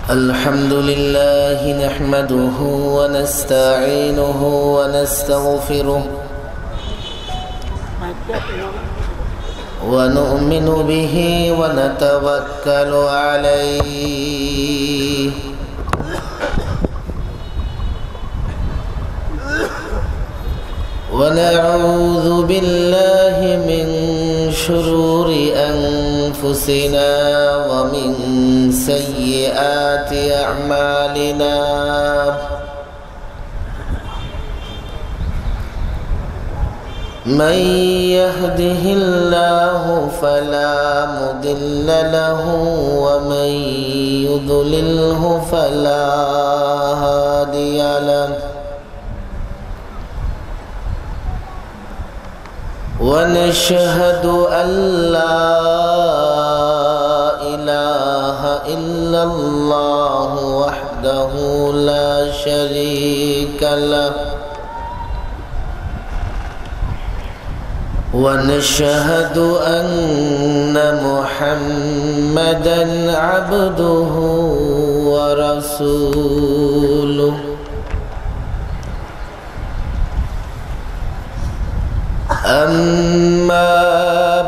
الحمد لله نحمده ونستعينه ونستغفره ونؤمن به ونتوكل عليه ونعوذ بالله من شرور أنفسنا ومن سيئات أعمالنا من يهده الله فلا مضل له ومن يضلله فلا هادي له ونشهد أن لا إله إلا الله وحده لا شريك له ونشهد أن محمدًا عبده ورسوله أما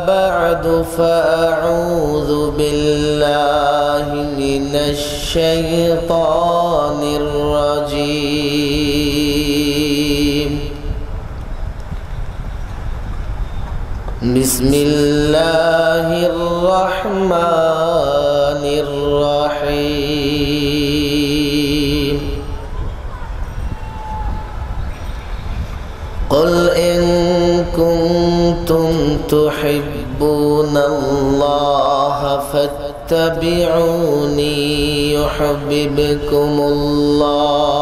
بعد فأعوذ بالله من الشيطان الرجيم بسم الله الرحمن الرحيم قل إن كنتم تحبون الله فاتبعوني يحببكم الله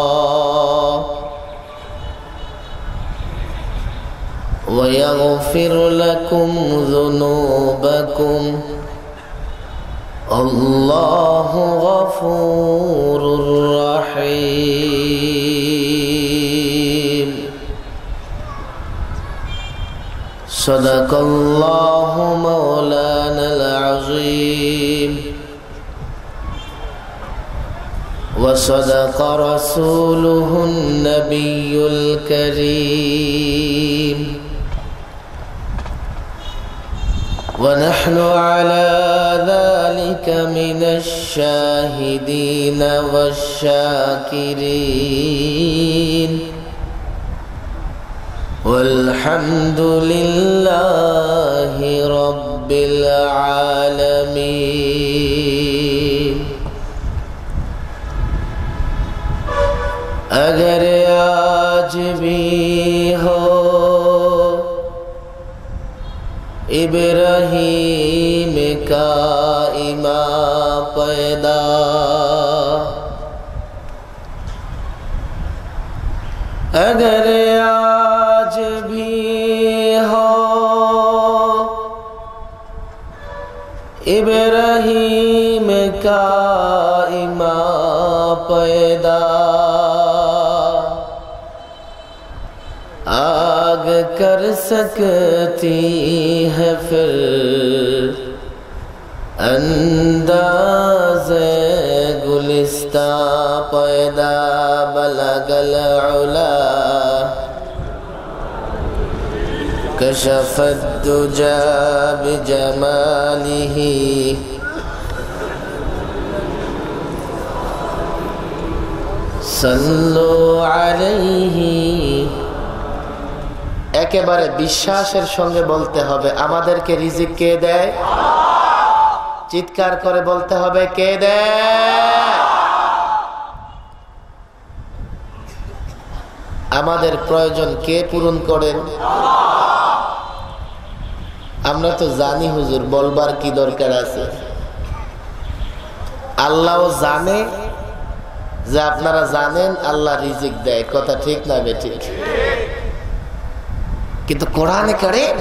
ويغفر لكم ذنوبكم الله غفور رحيم صدق الله مولانا العظيم وصدق رسوله النبي الكريم ونحن على ذلك من الشاهدين والشاكرين والحمد لله رب العالمين अगर आज भी हो इब्राहीम का इमाम पैदा अगर आज भी हो इब्राहीम का इमाम पैदा आग कर सकती है फिर अंदाज़े गुलिस्ता पैदा बलगल उला कशफत दुजा बिजमालिही सल्लु अलैहि একেবারে বিশ্বাসের সঙ্গে বলতে হবে আমাদেরকে রিজিক কে দেয় চিৎকার করে বলতে হবে কে দেয় আমাদের প্রয়োজন কে পূরণ করেন আমরা তো জানি হুজুর বলবার কি দরকার আছে আল্লাহও জানে যে আপনারা জানেন আল্লাহ রিজিক দেয় কথা ঠিক না বেঠিক কিন্তু কোরআনে কারীম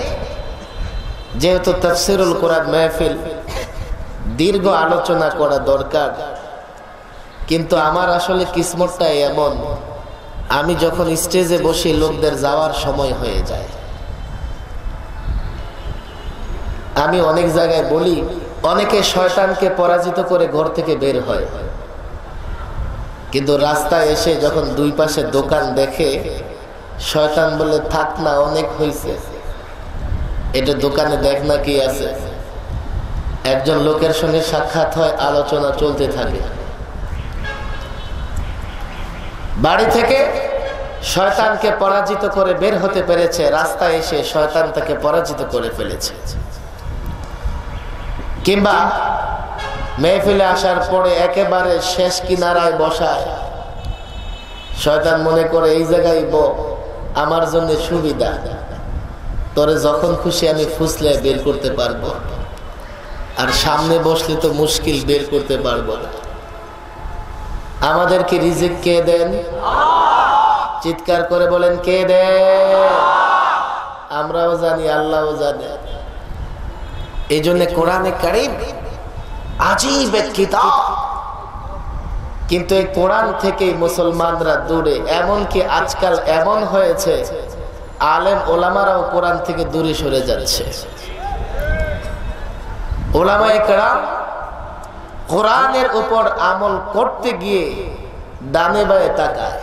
যেহেতু তাফসীরুল কোরআন মাহফিল দীর্ঘ আলোচনা করা দরকার কিন্তু আমার আসলে কিসমতটা এমন আমি যখন স্টেজে বসি লোকদের যাওয়ার সময় হয়ে যায় আমি অনেক জায়গায় বলি, অনেকে শয়তানকে পরাজিত করে ঘর থেকে বের হয়, কিন্তু রাস্তায় এসে যখন দুই পাশে দোকান দেখে শয়তান বলে থাক না, অনেক হয়েছে, এটা দোকানে দেখ না কি আছে। একজন লোকের সঙ্গে সাক্ষাৎ হয়, আলোচনা চলতে থাকে, বাড়ি থেকে শয়তানকে পরাজিত করে বের হতে পেরেছে, রাস্তায় এসে শয়তান তাকে পরাজিত করে ফেলেছে। কিংবা মেহফিলে আসার পরে একেবারে শেষ কিনারায় বসায়, শয়তান মনে করে এই জায়গায় আমার জন্য সুবিধা, তোরে যখন খুশি আমি ফুসলে বের করতে পারবো, আর সামনে বসলে তো মুশকিল, বের করতে পারবো না। আমাদেরকে রিজিক কে দেন? চিৎকার করে বলেন কে দেন? আমরাও জানি, আল্লাহও জানে। এই জন্য কোরআনে কারীম আজীব এক কিতাব, কিন্তু এই কোরআন থেকে মুসলমানরা দূরে। এমনকি আজকাল এমন হয়েছে আলেম ওলামারাও কোরআন থেকে দূরে সরে যাচ্ছে। ওলামায়ে কেরাম কোরআনের উপর আমল করতে গিয়ে ডানে বায়ে তাকায়,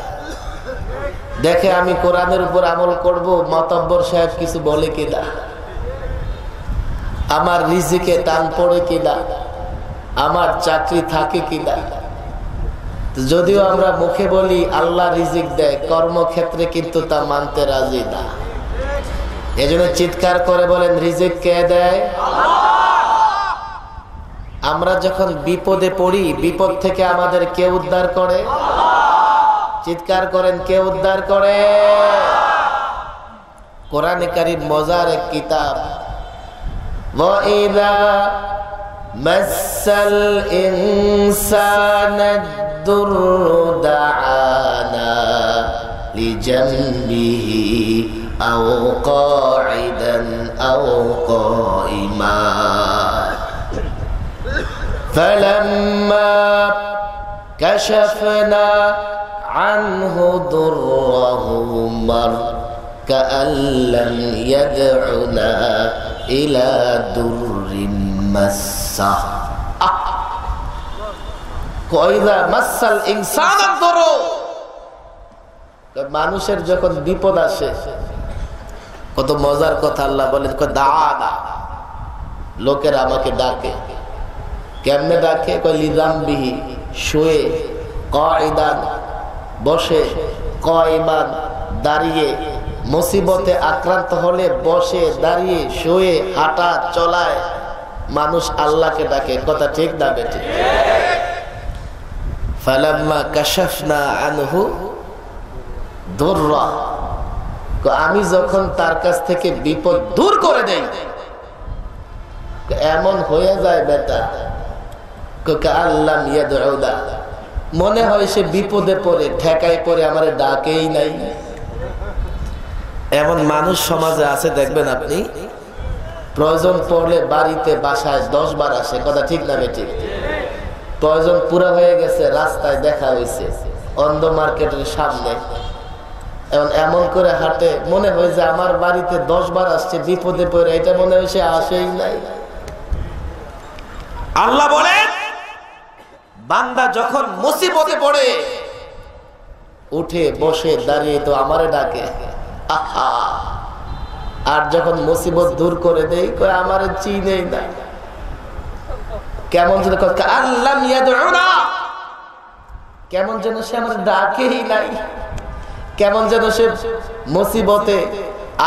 দেখে আমি কোরআনের উপর আমল করব, মাতব্বর সাহেব কিছু বলে কিনা, আমার রিজিকে টান পড়ে কিনা, আমার চাকরি থাকে কিনা। যদিও আমরা মুখে বলি আল্লাহ রিজিক দেয়, কর্মক্ষেত্রে কিন্তু তা মানতে রাজি না। এজন্য চিৎকার করে বলেন রিজিক কে দেয়? আমরা যখন বিপদে পড়ি, বিপদ থেকে আমাদের কে উদ্ধার করে? চিৎকার করেন কে উদ্ধার করে? কোরআনে কারীম মজার এক কিতাব। وَإِذَا مَسَّ الْإِنسَانَ الضُّرُّ دَعَانَا لِجَنبِهِ أَوْ قَاعِدًا أَوْ قَائِمًا فَلَمَّا كَشَفْنَا عَنْهُ ضُرَّهُ مَرَّ كَأَن لَّمْ يَدْعُنَا إِلَى ضُرٍّ مَسَّهُ وَإِذَا مَسَّ الْإِنسَانَ الضُّرُّ। মানুষের যখন বিপদ আসে, কত মজার কথা আল্লাহ বলেন, দাদা লোকেরা আমাকে ডাকে। কেমনে ডাকে? লিজামবিহি, শুয়ে, কায়দান বসে, কায়মান দাঁড়িয়ে। মুসিবতে আক্রান্ত হলে বসে, দাঁড়িয়ে, শুয়ে, হাঁটা চলায় মানুষ আল্লাহকে ডাকে। কথা ঠিক না বেঠিক? ফালাম্মা কাশাফনা আনহু দুররা, আমি যখন তার কাছ থেকে বিপদ দূর করে দেই, এমন হয়ে যায় বেটা মনে হয় সে বিপদে পড়ে, ঠেকায় পড়ে, আমার ডাকেই নাই। এমন মানুষ সমাজে আছে, দেখবেন আপনি, প্রয়োজন পড়লে বাড়িতে বাসায় 10 বার আসে। কথা ঠিক না বেঠিক? প্রয়োজন পুরা হয়ে গেছে, রাস্তায় দেখা হয়েছে, অন্ধ মার্কেটের সামনে, এমন করে হাঁটে, মনে হয় যে আমার বাড়িতে 10 বার আসছে, বিপদে পড়ে এটা মনে হয় সে আসেই নাই। আল্লাহ বলেন, বান্দা যখন মুসিবতে পড়ে উঠে বসে দাঁড়িয়ে তো আমারে ডাকে, আহা, আর যখন মুসিবত দূর করে দেই কই আমারে চিনেই না। কেমন যেন আল্লাহ ইয়াদউনা, কেমন যেন সে আমার ডাকেই নাই, কেমন যেন সে মুসিবতে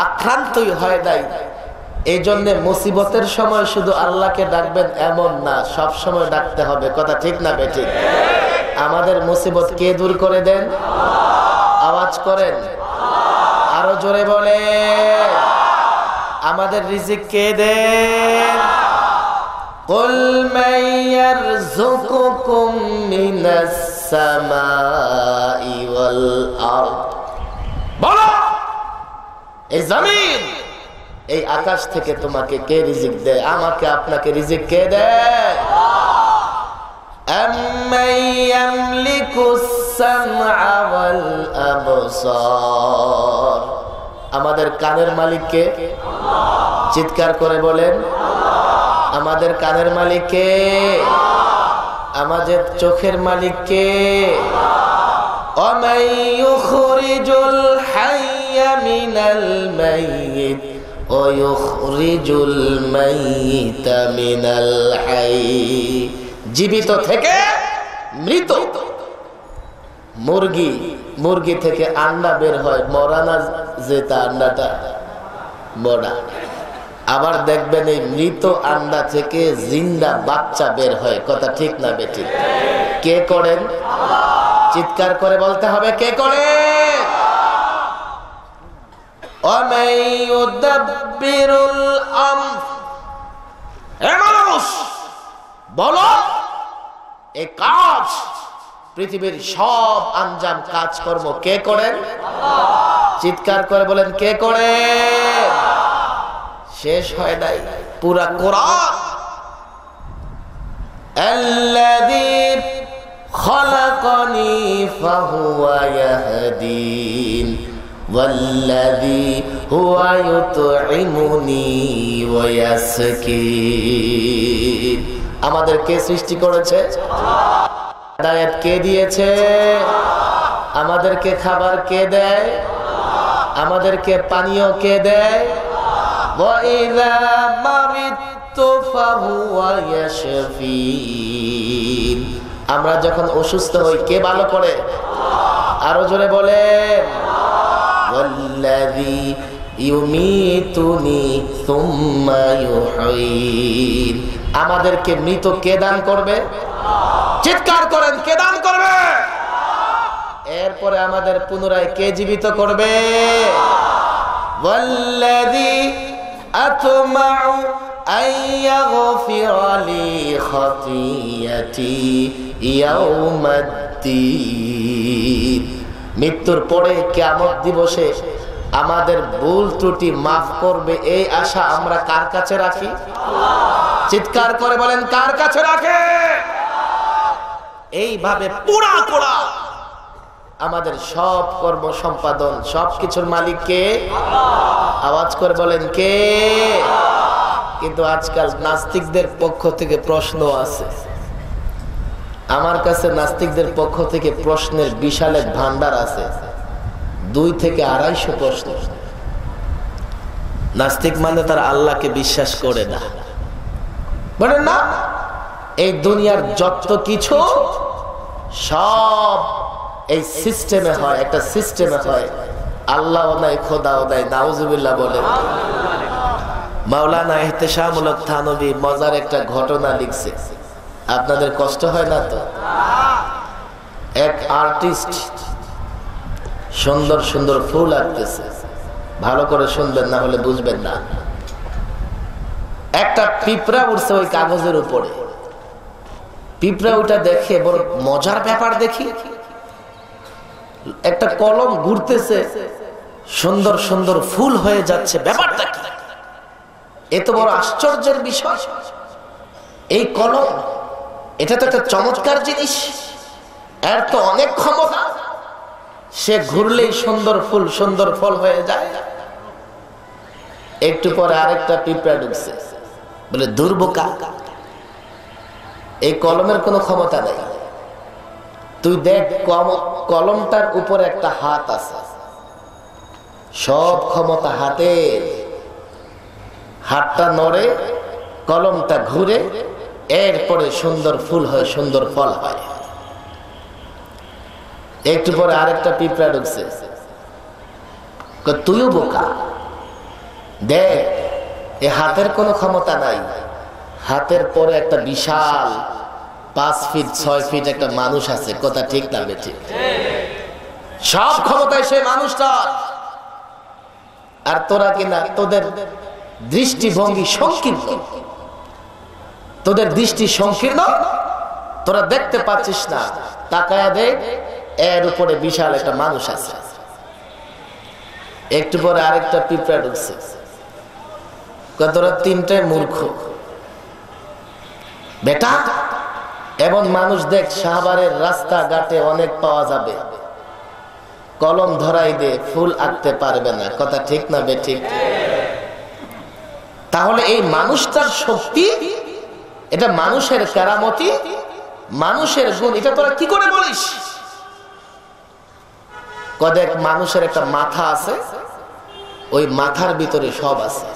আক্রান্তই হয় নাই। এই জন্য মুসিবতের সময় শুধু আল্লাহকে ডাকবেন এমন না, সব সময় ডাকতে হবে। কথা ঠিক না বেঠিক? আমাদের মুসিবত কে দূর করে দেন? আওয়াজ করেন, আরো জোরে বলে। আমাদের রিজিক কে দেন? কুল মান ইয়ারযুকুকুম মিনাস সামাই ওয়াল আরদ, বলো এই জমিন, এই আকাশ থেকে তোমাকে কে রিজিক দেয়? আমাকে আপনাকে রিজিক কে দেয়? আম্মান ইয়ামলিকুস সামআ ওয়াল আবসার, আমাদের কানের মালিক কে? চিৎকার করে বলেন। আমাদের কানের মালিক কে? আমাদের চোখের মালিক কে? وَمَن يُخْرِجُ الْحَيَّ مِنَ الْمَيِّتِ وَيُخْرِجُ الْمَيِّتَ مِنَ الْحَيِّ জীবিত থেকে মৃত। মুরগি থেকে আন্ডা বের হয়, মরা না যেটা আন্ডাটা মরা। আবার দেখবেন এই মৃত আন্ডা থেকে জিন্দা বাচ্চা বের হয়। কথা ঠিক না বেঠিক? কে করেন? চিৎকার করে বলতে হবে, কে করে? وَمَن يُدَبِّرُ الْأَمْرَ হে মানুষ বলো, এই কাজ, পৃথিবীর সব আঞ্জাম কাজকর্ম কে করেন? চিৎকার করে বলেন, কে করে? শেষ হয় নাই পুরা কোরআন। আল্লাযী খালাকানি ফাহুয়া ইয়াহদিন ওয়াল্লাযী হুয়া ইউতঈমুনি ওয়া ইয়াসকিন। আমাদের কে সৃষ্টি করেছে? হিদায়াত কে দিয়েছে? আমাদেরকে খাবার কে দেয়? আমাদেরকে পানীয় কে দেয়? وَإِذَا مَرِضْتُ فَهُوَ يَشْفِينِ। আমরা যখন অসুস্থ হই কে ভালো করে? আরো জোরে বলেন, وَالَّذِي يُمِيتُنِي ثُمَّ يُحْيِينِ। আমাদেরকে মৃত কে দান করবে? চিৎকার করেন, কে দান করবে? এরপরে আমাদের পুনরায় কে জীবিত করবে? وَالَّذِي أطمع أن يغفر لي خطيئتي يوم الدين। মৃত্যুর পরে কিয়ামত দিবসে আমাদের ভুল ত্রুটি মাফ করবে, এই আশা আমরা কার কাছে রাখি? চিৎকার করে বলেন, কার কাছে রাখে? এইভাবে পুরা পুরা আমাদের সব কর্ম সম্পাদন, সবকিছুর মালিক কে? আওয়াজ করে বলেন, কে? কিন্তু আজকাল নাস্তিকদের পক্ষ থেকে প্রশ্ন আছে। আমার কাছে নাস্তিকদের পক্ষ থেকে প্রশ্নের বিশাল এক ভান্ডার আছে, 2 থেকে 250 প্রশ্ন। নাস্তিক মানে তার আল্লাহকে বিশ্বাস করে না, বলেন না? এই দুনিয়ার যত কিছু সব এই সিস্টেমে হয়, একটা সিস্টেমে হয়। আল্লাহও নাই, খোদাও নাই, নাউজুবিল্লাহ বলেন। মাওলানা ইহতেশামুল হক থানভী মজার একটা ঘটনা লিখছে, আপনাদের কষ্ট হয় না তো? এক আর্টিস্ট সুন্দর সুন্দর ফুল আঁকতেছে, ভালো করে শুনবেন না হলে বুঝবেন না। একটা পিঁপড়া উঠছে ওই কাগজের উপরে। পিঁপড়া ওটা দেখে বড় মজার ব্যাপার দেখি, একটা কলম ঘুরতেছে, সুন্দর সুন্দর ফুল হয়ে যাচ্ছে। ব্যাপারটা কি? এত বড় আশ্চর্যের বিষয়। এই কলম, এটা তো একটা চমৎকার জিনিস, এর তো অনেক ক্ষমতা। সে ঘুরলেই সুন্দর ফুল, সুন্দর ফল হয়ে যায়। একটু পরে আরেকটা পিঁপড়া ঢুকছে, বলে দুর্বোকা, এই কলমের কোনো ক্ষমতা নেই। তুই দেখ কলমটার উপর একটা হাত আছে, সব ক্ষমতা হাতের। হাতটা নড়ে, কলমটা ঘুরে, এরপরে সুন্দর ফুল হয়, সুন্দর ফল হয়। একটু পরে আরেকটা পিঁপড়া ঢুকছে, তুইও বোকা, দেখ এ হাতের কোনো ক্ষমতা নাই। হাতের পরে একটা বিশাল 5 ফিট 6 ফিট একটা মানুষ আছে। কথা ঠিক না বেঠিক? সব ক্ষমতায় সেই মানুষটা। আর তোরা কিনা তোদের দৃষ্টিভঙ্গি সংকীর্ণ, তোদের দৃষ্টি সংকীর্ণ, তোরা দেখতে পাচ্ছিস না। তাকায়া দেখ, এর উপরে বিশাল একটা মানুষ আছে। একটু পরে আরেকটা পিঁপড়া ঢুকছে, তোরা 3টায় মূর্খ বেটা। এমন মানুষ দেখ শাহবারের রাস্তাঘাটে অনেক পাওয়া যাবে, কলম ধরাই দে, ফুল আঁকতে পারবে না। কথা ঠিক না বেঠিক? তাহলে এই মানুষটার শক্তি, এটা মানুষের কেরামতি, মানুষের গুণ, এটা তোরা কি করে বলিস? কয়েক মানুষের একটা মাথা আছে, ওই মাথার ভিতরে সব আছে।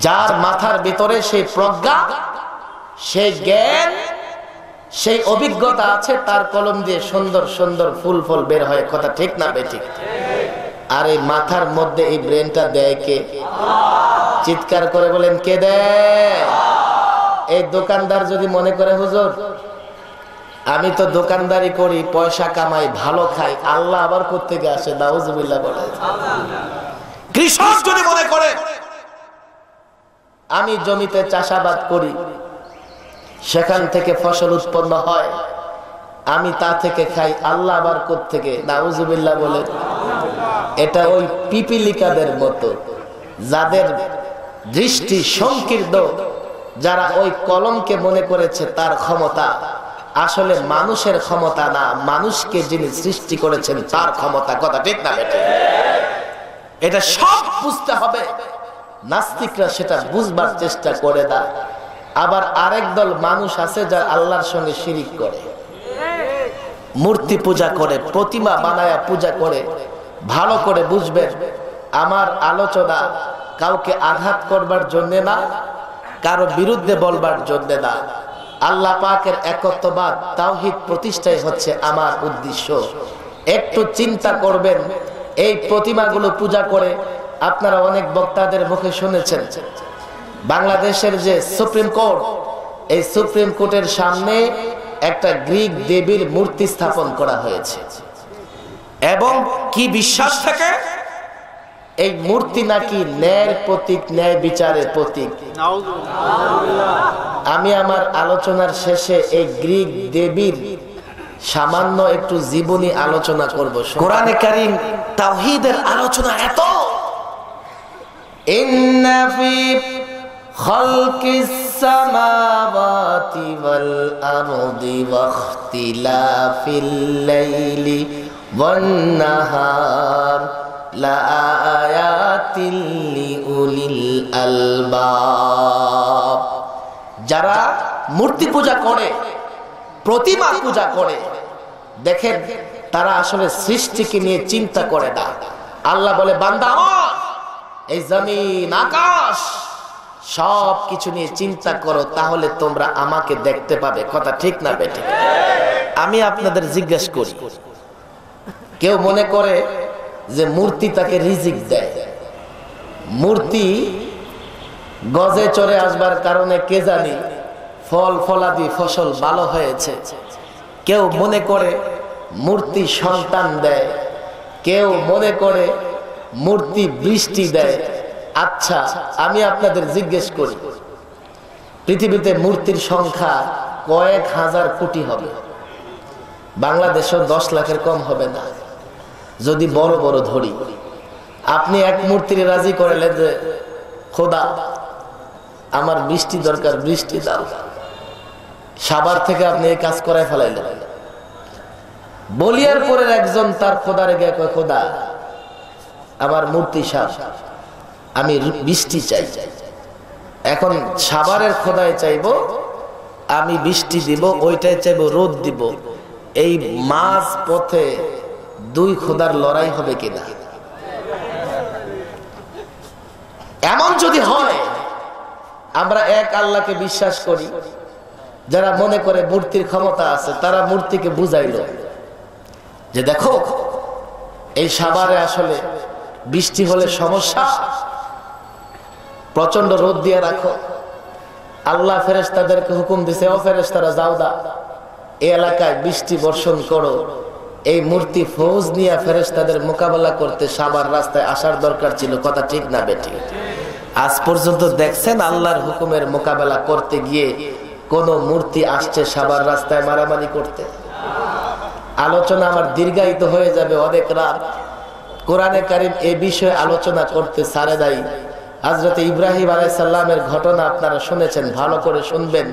যার মাথার ভিতরে সেই প্রজ্ঞা, সেই জ্ঞান, সেই অভিজ্ঞতা আছে, তার কলম দিয়ে সুন্দর সুন্দর ফুল ফল বের হয়। কথা ঠিক না বেঠিক? আর এই মাথার মধ্যে এই ব্রেনটা দেয় কে? চিৎকার করে বলেন, কে দেয়? এই দোকানদার যদি মনে করে হুজুর আমি তো দোকানদারি করি, পয়সা কামাই, ভালো খাই, আল্লাহ আবার কোত্থেকে আসে? নাউজুবিল্লাহ বলে। কৃষক যদি মনে করে আমি জমিতে চাষাবাদ করি, সেখান থেকে ফসল উৎপন্ন হয়, আমি তা থেকে খাই, আল্লাহ আবার কোত্থেকে? নাউজুবিল্লাহ বলে। এটা ওই পিপিলিকাদের মতো, যাদের দৃষ্টি সংকীর্ণ, যারা ওই কলমকে মনে করেছে তার ক্ষমতা। আসলে মানুষের ক্ষমতা না, মানুষকে যিনি সৃষ্টি করেছেন তার ক্ষমতা। কথা ঠিক না বেঠিক? এটা সব বুঝতে হবে। নাস্তিকরা সেটা বুঝবার চেষ্টা করে না। আবার আরেক দল মানুষ আছে যারা আল্লাহর সঙ্গে শিরিক করে, মূর্তি পূজা করে, প্রতিমা বানায়া পূজা করে। ভালো করে বুঝবেন, আমার আলোচনা কাউকে আঘাত করবার জন্য না, কারো বিরুদ্ধে বলবার জন্য না। আল্লাহ পাকের একত্ববাদ, তাওহীদ প্রতিষ্ঠাই হচ্ছে আমার উদ্দেশ্য। একটু চিন্তা করবেন, এই প্রতিমাগুলো পূজা করে আপনারা অনেক বক্তাদের মুখে শুনেছেন, বাংলাদেশের যে সুপ্রিম কোর্ট, এই সুপ্রিম কোর্টের সামনে একটা গ্রিক দেবীর মূর্তি স্থাপন করা হয়েছে। এবং কি বিশ্বাস থেকে? এই মূর্তি নাকি ন্যায়ের প্রতীক, ন্যায় বিচারের প্রতীক। আমি আমার আলোচনার শেষে এই গ্রিক দেবীর সামান্য একটু জীবনী আলোচনা করব। কোরআনে কারীম তাওহীদের আলোচনা এত, ইন্না ফি খালকিস সামাওয়াতি ওয়াল আরদি ওয়াখতিলাফিল লাইলি ওয়ান নাহার লাআয়াতিল লিউলিল আলবাব। যারা মূর্তি পূজা করে, প্রতিমা পূজা করে, দেখেন তারা আসলে সৃষ্টিকে নিয়ে চিন্তা করে না। আল্লাহ বলে, বান্দা আমার এই জমিন আকাশ সব কিছু নিয়ে চিন্তা করো, তাহলে তোমরা আমাকে দেখতে পাবে। কথা ঠিক না বেঠিক? আমি আপনাদের জিজ্ঞেস করি, কেউ মনে করে যে মূর্তি তাকে রিজিক দেয়, মূর্তি গজে চড়ে আসবার কারণে কে জানি ফল ফলাদি ফসল ভালো হয়েছে। কেউ মনে করে মূর্তি সন্তান দেয়, কেউ মনে করে মূর্তি বৃষ্টি দেয়। আচ্ছা, আমি আপনাদের জিজ্ঞেস করি, পৃথিবীতে মূর্তির সংখ্যা কয়েক হাজার কোটি হবে, বাংলাদেশেও 10 লাখের কম হবে না। যদি বড় বড় ধরি, আপনি এক মূর্তির রাজি করলেন যে খোদা আমার বৃষ্টি দরকার, বৃষ্টি দাও, সাবার থেকে আপনি এই কাজ করায় ফেলাইলেন। বলিয়ার পরের একজন তার খোদারে গিয়ে কয়, খোদা আমার মূর্তি সাপ, আমি বৃষ্টি চাই। এখন সাবারের খোদায় চাইবো আমি বৃষ্টি দিব, ওইটাই চাইবো রোদ দিব। এই মাঝ পথে দুই খোদার লড়াই হবে কিনা? এমন যদি হয়, আমরা এক আল্লাহকে বিশ্বাস করি। যারা মনে করে মূর্তির ক্ষমতা আছে, তারা মূর্তিকে বুঝাইল যে দেখো এই সাভারে আসলে বৃষ্টি হলে সমস্যা, প্রচন্ড রোদ দিয়ে রাখো। আল্লাহ ফেরেশতাদেরকে হুকুম দিছে, ও ফেরেশতারা যাও দা এই এলাকায় বৃষ্টি বর্ষণ করো। এই মূর্তি ফৌজ নিয়ে ফেরেশতাদের মোকাবেলা করতে সাভার রাস্তায় আসার দরকার ছিল। কথা ঠিক না বেঠিক? আজ পর্যন্ত দেখছেন আল্লাহর হুকুমের মোকাবেলা করতে গিয়ে কোন মূর্তি আসছে সাভার রাস্তায় মারামারি করতে? আলোচনা আমার দীর্ঘায়িত হয়ে যাবে অনেক রাত। কোরআনে কারীম এই বিষয়ে আলোচনা করতে ছাড়ে নাই। হযরত ইব্রাহিম আলাইহিস সালামের ঘটনা আপনারা শুনেছেন, ভালো করে শুনবেন।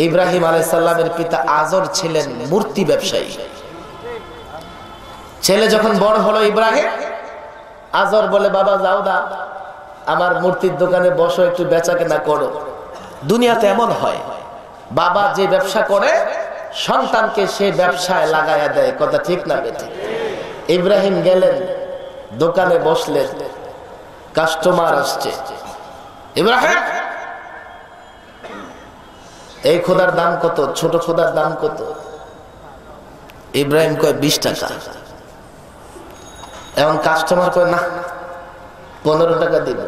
ইব্রাহিম আলাইহিস সালামের পিতা আজর ছিলেন মূর্তি ব্যবসায়ী। ছেলে যখন বড় হলো ইব্রাহিম, আজর বলে, বাবা যাও দা আমার মূর্তির দোকানে বসো, একটু বেচা কেনা করো। দুনিয়াতে এমন হয়, বাবা যে ব্যবসা করে সন্তানকে সে ব্যবসায় লাগাইয়া দেয়। কথা ঠিক না বেঠিক? ইব্রাহিম গেলেন দোকানে বসলেন, কাস্টমার আসছে। ইব্রাহিম, এই খোদার দাম কত? ছোট খোদার দাম কত? ইব্রাহিম কয় 20 টাকা। এবং কাস্টমার কয় না 15 টাকা দিবে।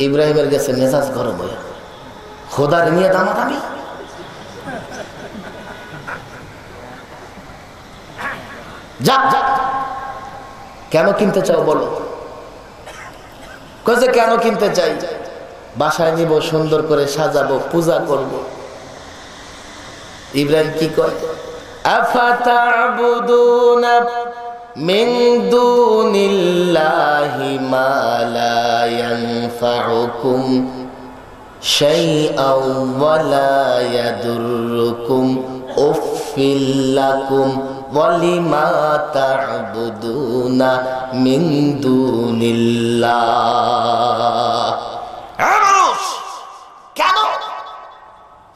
ইব্রাহিমের কাছে মেজাজ গরম হয়ে, খোদার নিয়ে দামাদামি। যা কেন কিনতে চাও বলো? কইছে কেন কিনতে চাই? বাসায় নিব, সুন্দর করে সাজাবো, পূজা করব। ইব্রাহিম কি কয়? আফাতা'বুদুনা মিন দুনিল্লাহি মা লা ইয়ানফাউকুম শাইআন ওয়া লা ইয়াদুররুকুম উফফিল লাকুম ওয়া লিমা তা'বুদুনা মিন দুনিল্লাহ। মানুষ কেন?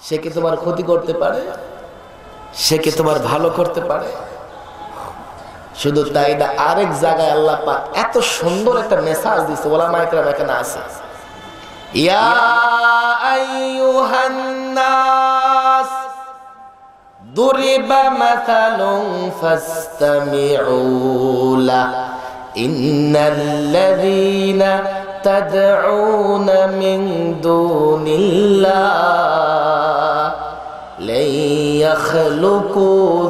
সে কি তোমার ক্ষতি করতে পারে? সে কি তোমার ভালো করতে পারে? শুধু তাই না, আরেক জায়গায় আল্লাহ পাক এত সুন্দর একটা মেসেজ দিয়েছে। ওলামা ইকরাম এখানে আছে, ইয়া আইয়ুহান নাস দুরিবা মাসালুন ফাসতামিউ লা ইন্নাল্লাযীনা তাদউনা মিন দুনিল্লাহ লা ইয়াখলুকু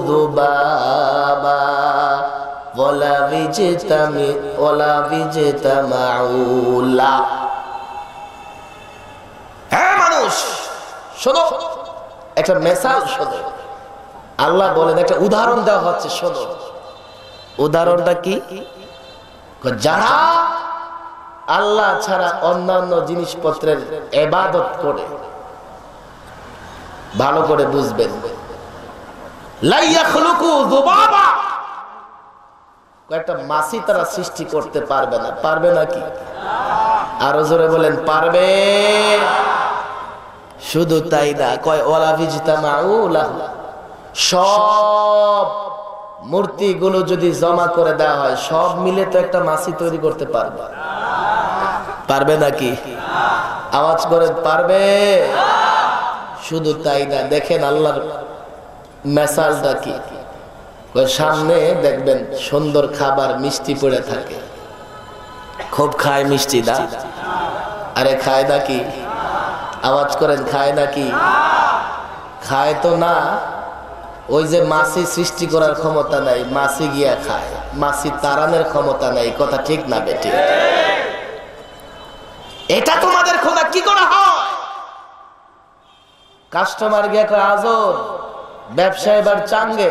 যুবাবা ওয়ালা বিজতামাউ লা। হ্যাঁ মানুষ শোনো, একটা মেসেজ শোনো। আল্লাহ বলেন, একটা উদাহরণ দেওয়া হচ্ছে, শোনো। উদাহরণটা কি? যারা আল্লাহ ছাড়া অন্যান্য জিনিসপত্রের ইবাদত করে, ভালো করে বুঝবেন, লা ইয়াখলুকু যুবাবা, একটা মাছি তারা সৃষ্টি করতে পারবে না। পারবে নাকি? আরো জোরে বলেন, পারবে? শুধু তাই না, কয় ওয়ালা বিজতামাউ লাহু, সব মূর্তিগুলো যদি জমা করে দেওয়া হয়, সব মিলে তো একটা মাছি তৈরি করতে পারবে? পারবে নাকি? আওয়াজ করে পারবে? শুধু তাই না, দেখেন আল্লাহর মেসাজটা কি। সামনে দেখবেন সুন্দর খাবার, মিষ্টি পড়ে থাকে। খুব খায় মিষ্টি না? আরে খায় নাকি? আওয়াজ করেন, খায় নাকি? খায় তো না। ওই যে মাছি সৃষ্টি করার ক্ষমতা নাই, মাছি গিয়া খায়। মাছি তাড়ানোর ক্ষমতা নাই। কথা ঠিক না বেঠিক? এটা তোমাদের খোদা কি করে হয়? কাস্টমার গিয়া কয় আজর, ব্যবসা এবার চাঙ্গে।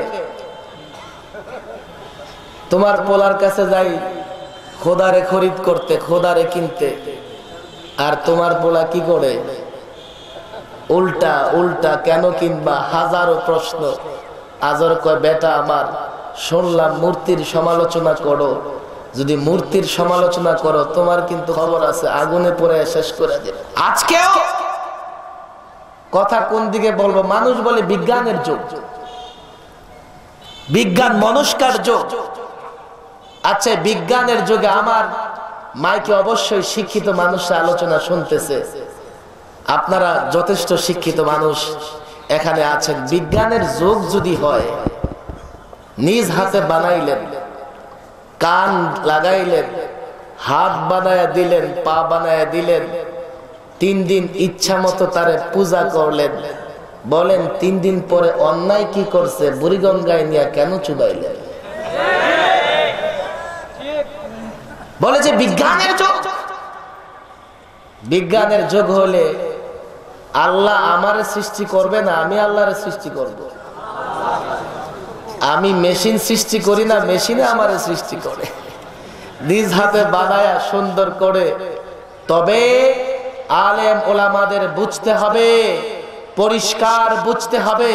তোমার পোলার কাছে যাই খোদারে খরিদ করতে, খোদারে কিনতে, আর তোমার পোলা কি করে? উল্টা উল্টা। কেন কিনবা? হাজারো প্রশ্ন। আজর কয়, বেটা আমার, শুনলাম মূর্তির সমালোচনা করো। যদি মূর্তির সমালোচনা করো, তোমার কিন্তু খবর আছে, আগুনে পড়ে শেষ করে দেবে। আজকেও কথা কোন দিকে বলবো? মানুষ বলে বিজ্ঞানের যুগ, বিজ্ঞান মনস্কার যুগ। আচ্ছা, বিজ্ঞানের যুগে আমার মাইকে অবশ্যই শিক্ষিত মানুষরা আলোচনা শুনতেছে। আপনারা যথেষ্ট শিক্ষিত মানুষ এখানে আছেন। বিজ্ঞানের যুগ যদি হয়, নিজ হাতে বানাইলেন, কান লাগাইলেন, হাত বানায়া দিলেন, পা বানায়া দিলেন, 3 দিন ইচ্ছা মতো তারে পূজা করলেন। বলেন 3 দিন পরে অন্যায় কি করছে? বুড়িগঙ্গায় নিয়ে কেন চুবাইলেন? বলে যে বিজ্ঞানের যুগ। বিজ্ঞানের যুগ হলে আল্লাহ আমারে সৃষ্টি করবে না, আমি আল্লাহরে সৃষ্টি করব। আমি মেশিন সৃষ্টি করি না, মেশিনে আমারে সৃষ্টি করে। নিজ হাতে বানায়া সুন্দর করে। তবে আলেম ওলামাদের বুঝতে হবে, পরিষ্কার বুঝতে হবে।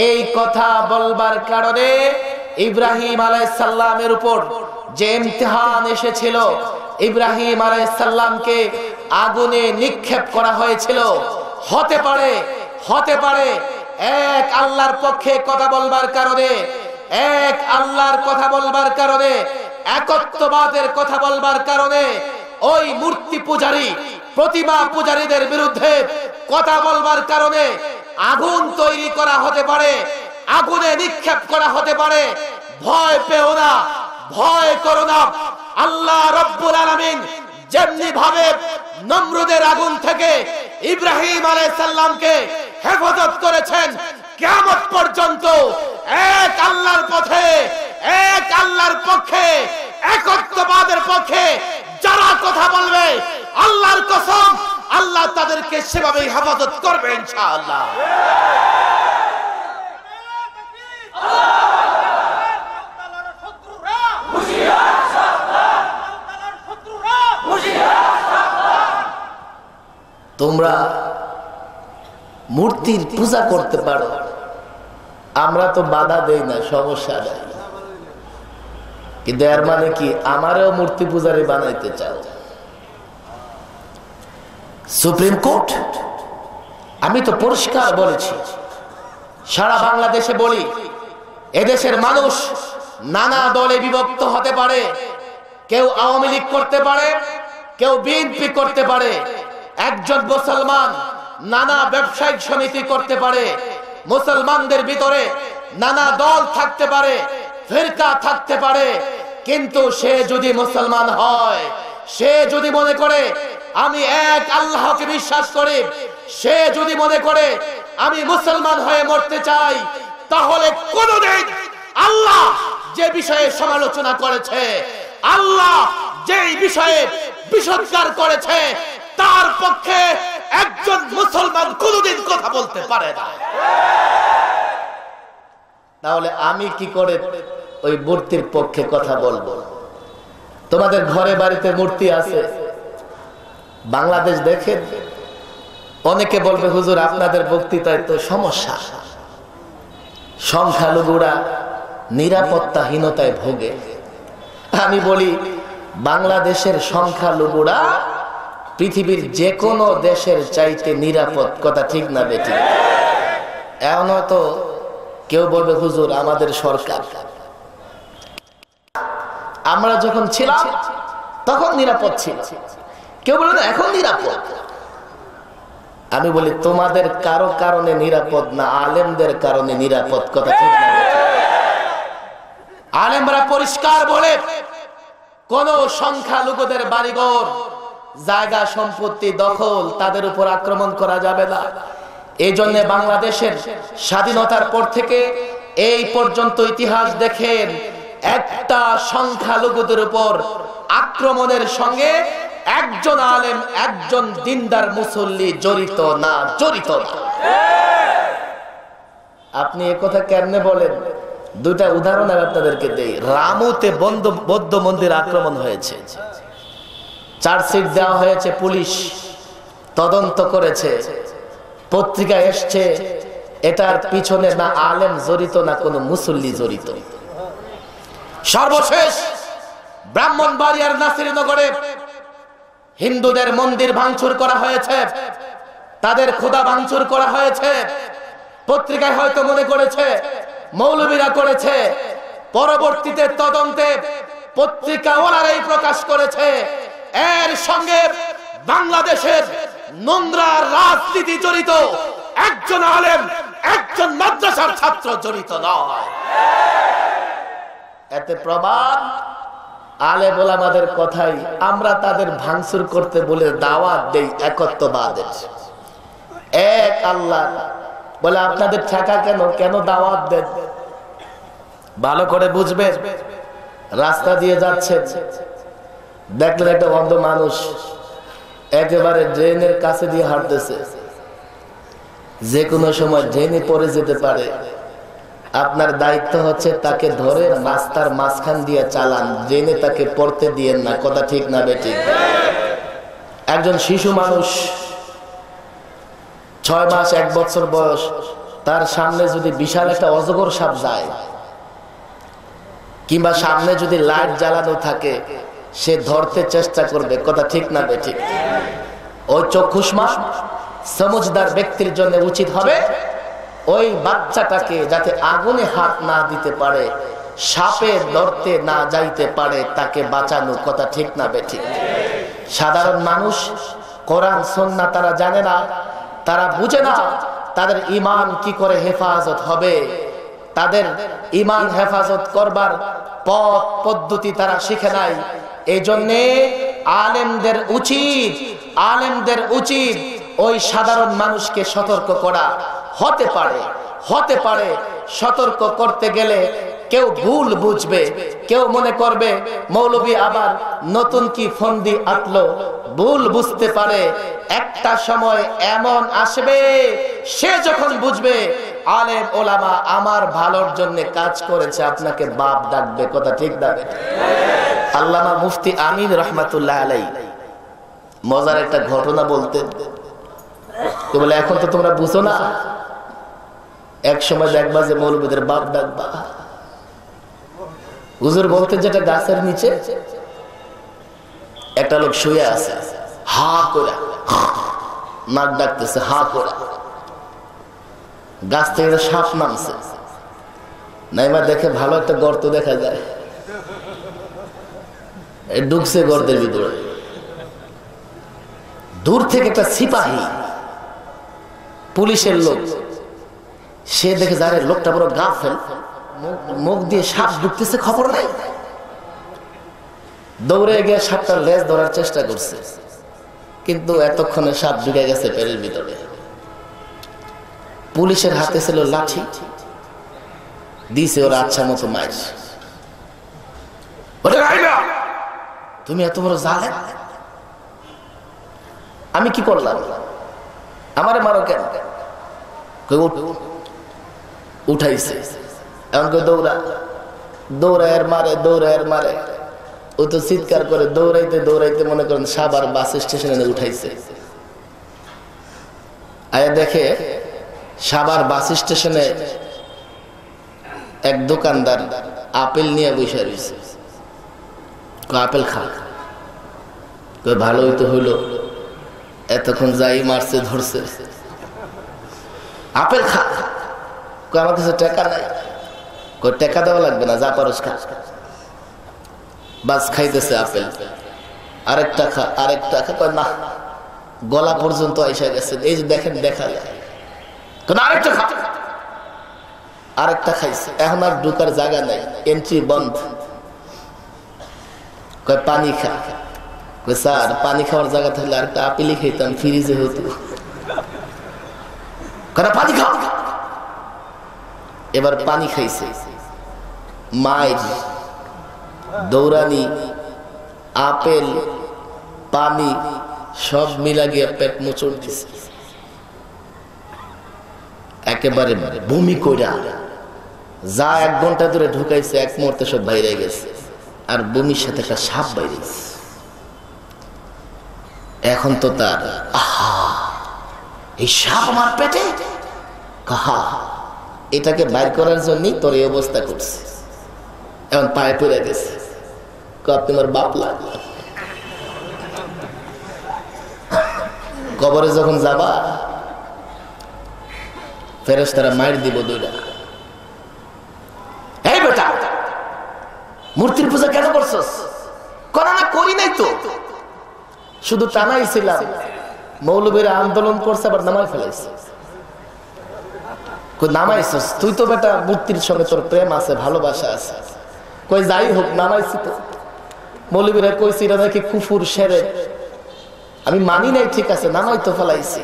এই কথা বলবার কারণে ইব্রাহিম আলাইহিস সালামের উপর যে ইমতিহান এসেছিল, ইব্রাহিম আলাইহিস সালামকে আগুনে নিক্ষেপ করা হয়েছিল। হতে পারে এক আল্লাহর পক্ষে কথা বলবার কারণে, এক আল্লাহর কথা বলবার কারণে, একত্ববাদের কথা বলবার কারণে ওই মূর্তি পূজারী, প্রতিমা পূজারীদের বিরুদ্ধে কথা বলবার কারণে আগুন তৈরি করা হতে পারে, আগুনে নিক্ষেপ করা হতে পারে। ভয় পেও না, ভয় করো না। আল্লাহ রাব্বুল আলামিন যেমনি ভাবে নমরুদের আগুন থেকে ইব্রাহিম আলাইহিস সালামকে হেফাজত করেছেন, কিয়ামত পর্যন্ত এক আল্লাহর পথে, এক আল্লাহর পক্ষে, একত্ববাদের পক্ষে যারা কথা বলবে, আল্লাহর কসম আল্লাহ তাদেরকে সেভাবেই হেফাজত করবে ইনশাআল্লাহ। তোমরা মূর্তির পূজা করতে পারো, আমরা তো বাধা দেই না, সমস্যা নাই। কিন্তু এর মানে কি আমারও মূর্তি পূজারি বানাইতে চাও? সুপ্রিম কোর্ট, আমি তো পরিষ্কার বলেছি, সারা বাংলাদেশে বলি, এদেশের মানুষ নানা দলে বিভক্ত হতে পারে। কেউ আওয়ামী লীগ করতে পারে, কেউ বিএনপি করতে পারে। একজন মুসলমান নানা ব্যবসায়িক সমিতি করতে পারে। মুসলমানদের ভিতরে নানা দল থাকতে পারে, ফিরকা থাকতে পারে। কিন্তু সে যদি মুসলমান হয়, সে যদি মনে করে আমি এক আল্লাহকে বিশ্বাস করি, সে যদি মনে করে আমি মুসলমান হয়ে মরতে চাই, তাহলে কোনদিন আল্লাহ যে বিষয়ে সমালোচনা করেছে, আল্লাহ যেই বিষয়ে বিষোদ্গার করেছে, তার পক্ষে একজন মুসলমান কোনদিন কথা বলতে পারে না। তাহলে আমি কি করে ওই মূর্তির পক্ষে কথা বলবো? তোমাদের ঘরে বাড়িতে মূর্তি আছে, বাংলাদেশ দেখেন, অনেকে বলবে হুজুর আপনাদের বক্তৃতায় তো সমস্যা, সংখ্যালঘুরা নিরাপত্তাহীনতায় ভোগে। আমি বলি বাংলাদেশের সংখ্যালঘুরা পৃথিবীর যে কোনো দেশের চাইতে নিরাপদ। কথা ঠিক না বেঠিক? এমন তো কেউ বলবে হুজুর আমাদের সরকার, আমরা যখন ছিলাম তখন নিরাপদ ছিল। কেউ বলে না এখন নিরাপদ। আমি বলি তোমাদের কারো কারণে নিরাপদ না, আলেমদের কারণে নিরাপদ। কথা ঠিক না? আলেমরা পরিষ্কার বলে কোন সংখ্যালঘুদের বাড়িঘর, জায়গা সম্পত্তি দখল, তাদের উপর আক্রমণ করা যাবে না। এই জন্য বাংলাদেশের স্বাধীনতার পর থেকে এই পর্যন্ত ইতিহাস দেখেন, একটা সংখ্যালঘুদের উপর আক্রমণের সঙ্গে একজন আলেম, একজন দিনদার মুসল্লি জড়িত না। আপনি একথা কেমনে বলেন? দুইটা উদাহরণ আপনাদেরকে দেই। রামুতে বৌদ্ধ মন্দির আক্রমণ হয়েছে, চার্জশিট দেওয়া হয়েছে, পুলিশ তদন্ত করেছে, পত্রিকা এসছে, এটার পিছনে না আলেম জড়িত না কোনো মুসল্লি জড়িত। সর্বশেষ ব্রাহ্মণবাড়িয়ার নাসিরনগরে হিন্দুদের মন্দির ভাঙচুর করা হয়েছে, তাদের খোদা ভাঙচুর করা হয়েছে। পত্রিকায় হয়তো মনে করেছে মৌলবীরা করেছে, পরবর্তীতে তদন্তে পত্রিকা ওনারাই প্রকাশ করেছে এর সঙ্গে বাংলাদেশের নোংরা রাজনীতি জড়িত একজন আলেম, একজন মাদ্রাসার ছাত্র জড়িত নয়। এতে প্রমাণ আলেম ওলামাদের কথাই আমরা তাদের ভাঙচুর করতে বলে দাওয়াত দেই একত্ববাদের। এক আল্লাহ বলে আপনাদের ঠেকা কেন দাওয়াত দেন? ভালো করে বুঝবেন। রাস্তা দিয়ে যাচ্ছেন, দেখলেন একটা অন্ধ মানুষ একেবারে ড্রেনের কাছে দিয়ে হাঁটতেছে, যে কোনো সময় ড্রেনে পড়ে যেতে পারে। আপনার দায়িত্ব হচ্ছে তাকে ধরে রাস্তার মাঝখান দিয়ে চালান, ড্রেনে তাকে পড়তে দিয়েন না। কথা ঠিক না বেঠিক? একজন শিশু মানুষ 6 মাস 1 বছর বয়স, তার সামনে যদি বিশাল একটা অজগর সাপ যায়, কিংবা সামনে যদি লাইট জ্বালানো থাকে, সে ধরতে চেষ্টা করবে, কথা ঠিক না বেঠিক? ওই চক্ষুষ্মান সমঝদার ব্যক্তির জন্য উচিত হবে ওই বাচ্চাটাকে যাতে আগুনে হাত না দিতে পারে, সাপে ধরতে না যাইতে পারে, তাকে বাঁচানো, কথা ঠিক না বেঠিক? সাধারণ মানুষ কোরআন সুন্নাহ তারা জানে না, তারা বুঝে না তাদের ঈমান কি করে হেফাজত হবে, তাদের ঈমান হেফাজত করবার পথ পদ্ধতি তারা শিখে নাই। এই জন্যে আলেমদের উচিত ওই সাধারণ মানুষকে সতর্ক করা। হতে পারে সতর্ক করতে গেলে কেউ ভুল বুঝবে, কেউ মনে করবে মৌলবী আবার নতুন কি ফন্দি আটলো, ভুল বুঝতে পারে। একটা সময় এমন আসবে সে যখন বুঝবে আলেম ওলামা আমার ভালোর জন্য কাজ করেছে, আপনাকে বাপ ডাকবে, কথা ঠিক ডাকবে। আল্লামা মুফতি আমিন রহমাতুল্লাহ আলাইহি মজার একটা ঘটনা বলতেন। তো বলে এখন তো তোমরা বুঝো না, এক সময় দেখবা যে মৌলবীদের বাপ ডাকবা। হুজুর বলতেন যেটা গাছের নিচে একটা লোক শুয়ে আছে, হা করে নাক ডাকতেছে, হা করে। গাছ থেকে সাপ নামছে, নাইবা দেখে ভালো একটা গর্ত দেখা যায়, ঢুকছে গর্তের ভিতরে। দূর থেকে একটা সিপাহী পুলিশের লোক, সে দেখে যারে লোকটা বড় গাফেল, মুখ দিয়ে সাপ ঢুকতেছে, খবর নাই। দৌড়ে গিয়ে সাপটার লেজ ধরার চেষ্টা করছে, কিন্তু এতক্ষণে সাপ ঢুকে গেছে পেটের ভিতরে। পুলিশের হাতে ছিল লাঠি, দিছে ওরা আচ্ছা মতো মাইর। তুমি এত বড় জালেম, আমি কি করলাম, আমারে মারো কেন? উঠাইছে, এমন করে দৌড়ায় মারে। ও তো চিৎকার করে দৌড়াইতে মনে করেন সাভার বাস স্টেশনে উঠাইছে। আয়া দেখে সাভার বাস স্টেশনে এক দোকানদার আপেল নিয়ে বসে রয়েছে। আপেল খা, ভালোই তো হইলো, এতক্ষণ যাই মারছে ধরছে, আপেল খা। আমার কাছে টাকা নাই, টাকা দেওয়া লাগবে না, যা পারস খা। বাস খাইতেছে আপেল, আরেকটা খা। না, গলা পর্যন্ত আইসা গেছে, এই যে দেখেন, দেখা যায়। আরেকটা খাইছে, এখন আর ঢুকার জায়গা নাই, এন্ট্রি বন্ধ। পানি খা। স্যার পানি খাওয়ার জায়গা থাকলে আরেকটা আপেলই খাইতাম, ফ্রিজে হতো। পানি খাও। এবার পানি খাইছে, মাইর, দৌড়ানি, আপেল, পানি সব মিলা গিয়ে পেট মোচড় দিছে। একেবারে বমি কইরা যা 1 ঘন্টা ধরে ঢুকাইছে, 1 মুহূর্তে সব বাইরে গেছে, আর বমির সাথে একটা সাপ বাইরে গেছে। এখন তো তার এই সাপ আমার পেটে, কাহা এটাকে বাইর করার জন্যই তোর এই অবস্থা করছে। এখন পায়ে পড়ে গেছে, আপনি আমার বাপ লাগলো। কবরে যখন যাবা, ফেরেশতারা মাইর দিব দুইটা। এই বেটা, মূর্তির পূজা কেন করছস? করা না, করি নাই তো, শুধু টানাই ছিলাম। মৌলবীরা আন্দোলন করছে, আবার নামাই ফেলাইছে। নামাইছস তুই তো বেটা, মূর্তির সঙ্গে তোর প্রেম আছে, ভালোবাসা আছে। কই যাই হোক, নামাইছি তো। মৌলবীরা কইছি এটা নাকি কুফুর, সেরে। আমি মানি নাই, ঠিক আছে, নামাই তো ফেলাইছি।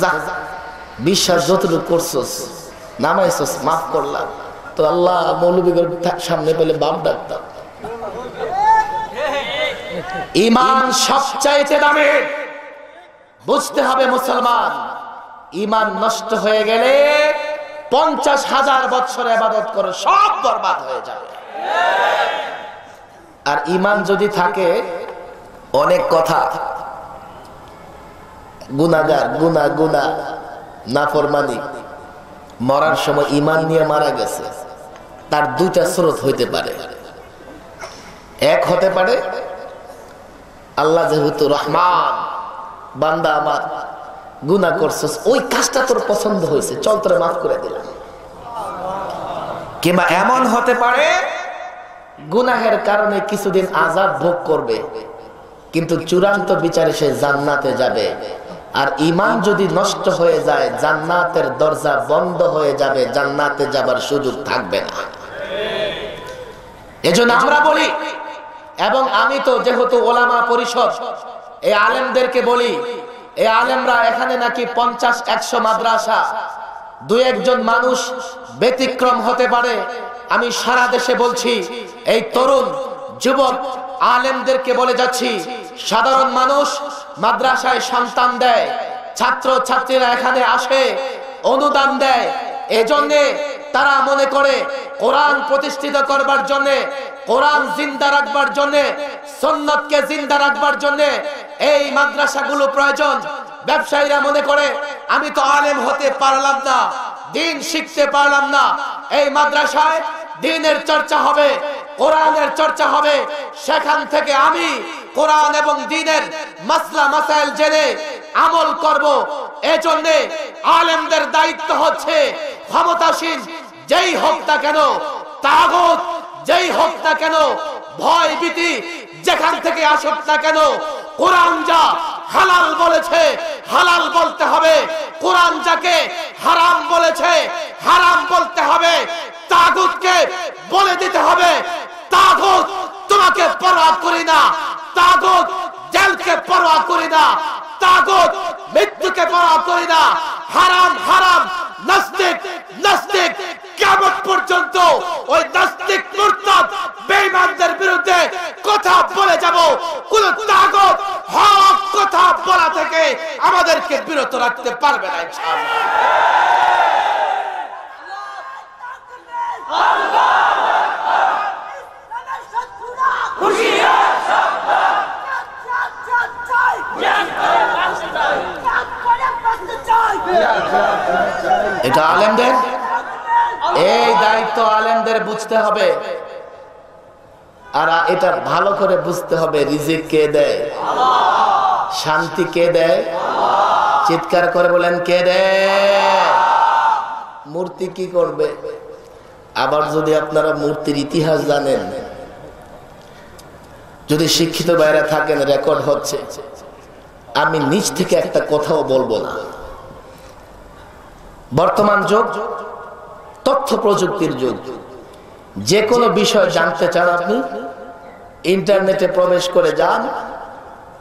যা, বিশ্বাস যতটুকু করছস, নামাইছস, মাফ করলাম। তো আল্লাহ মৌলবীদের সামনে পেলে বাপ ডাকতাম। ঈমান সবচাইতে দামি, বুঝতে হবে মুসলমান। ঈমান নষ্ট হয়ে গেলে 50,000 বছর ইবাদত করে সব বরবাদ হয়ে যাবে। আর ঈমান যদি থাকে, অনেক কথা, গুনাহগার, গুনাহ, নাফরমানি, মরার সময় ঈমান নিয়ে মারা গেছে, তার 2টা স্রোত হইতে পারে। এক হতে পারে আল্লাহ যেহেতু রহমান, বান্দা আমার গুনাহ করছিস, ওই কাজটা তোর পছন্দ হয়েছে, চল তোরে মাফ করে দিলাম। কিংবা এমন হতে পারে গুনাহের কারণে কিছুদিন আযাব ভোগ করবে, কিন্তু চূড়ান্ত বিচারে সে জান্নাতে যাবে। আর ঈমান যদি নষ্ট হয়ে যায়, জান্নাতের দরজা বন্ধ হয়ে যাবে, জান্নাতে যাবার সুযোগ থাকবে না। এজন্য আমরা বলি, এবং আমি তো যেহেতু ওলামা পরিষদ, এই আলেমদেরকে বলি, এই আলেমরা এখানে নাকি 50-100 মাদ্রাসা, দুই একজন মানুষ ব্যতিক্রম হতে পারে। আমি সারা দেশে বলছি, এই তরুণ যুবক আলেমদেরকে বলে যাচ্ছি, সাধারণ মানুষ মাদ্রাসায় সন্তান দেয়, ছাত্র ছাত্রীরা এখানে আসে, অনুদান দেয়, এজন্যে তারা মনে করে কোরআন প্রতিষ্ঠিত করবার জন্য, কোরআন জিন্দা রাখবার জন্য, সুন্নাতকে জিন্দা রাখবার জন্য এই মাদ্রাসাগুলো প্রয়োজন। ব্যবসায়ীরা মনে করে আমি তো আলেম হতে পারলাম না, দ্বীন শিখতে পারলাম না, এই মাদ্রাসায় দ্বীনের চর্চা হবে, কোরআনের চর্চা হবে, সেখান থেকে আমি কোরআন এবং দ্বীনের মাসলা মাসাইল জেনে আমল করব। এজন্য আলেমদের দায়িত্ব হচ্ছে, ক্ষমতাসীন যেই হোক না কেন, তাগুত যেই হোক না কেন, ভয় ভীতি যেখান থেকে আসুক না কেন, কোরআন যা হালাল বলেছে হালাল বলতে হবে, কোরআন যাকে হারাম বলেছে হারাম বলতে হবে, তাগুতকে বলে দিতে হবে তাগুত তোমাকে পরোয়া করি না, তাগুত জেলকে পরোয়া করি না, তাগুত মৃত্যুকে পরোয়া করি না, হারাম হারাম, নাস্তিক নাস্তিক, কিয়ামত পর্যন্ত ওই নাস্তিক মুরতাদ বেঈমানদের বিরুদ্ধে কথা বলে যাব। কোন তাগুত হক কথা বলা থেকে আমাদেরকে বিরত রাখতে পারবে না ইনশাআল্লাহ। এটা আলেমদের, এই দায়িত্ব আলেমদের বুঝতে হবে। আর এটা ভালো করে বুঝতে হবে, রিজিক কে দেয়, শান্তি কে দেয়, চিৎকার করে বলেন কে দেয়। মূর্তি কি করবে? আবার যদি আপনারা মূর্তির ইতিহাস জানেন, যদি শিক্ষিত বাইরে থাকেন, রেকর্ড হচ্ছে, আমি নিজ থেকে একটা কথাও বলবো না। বর্তমান যুগ তথ্য প্রযুক্তির যুগ, যে কোনো বিষয় জানতে চান আপনি ইন্টারনেটে প্রবেশ করে যান,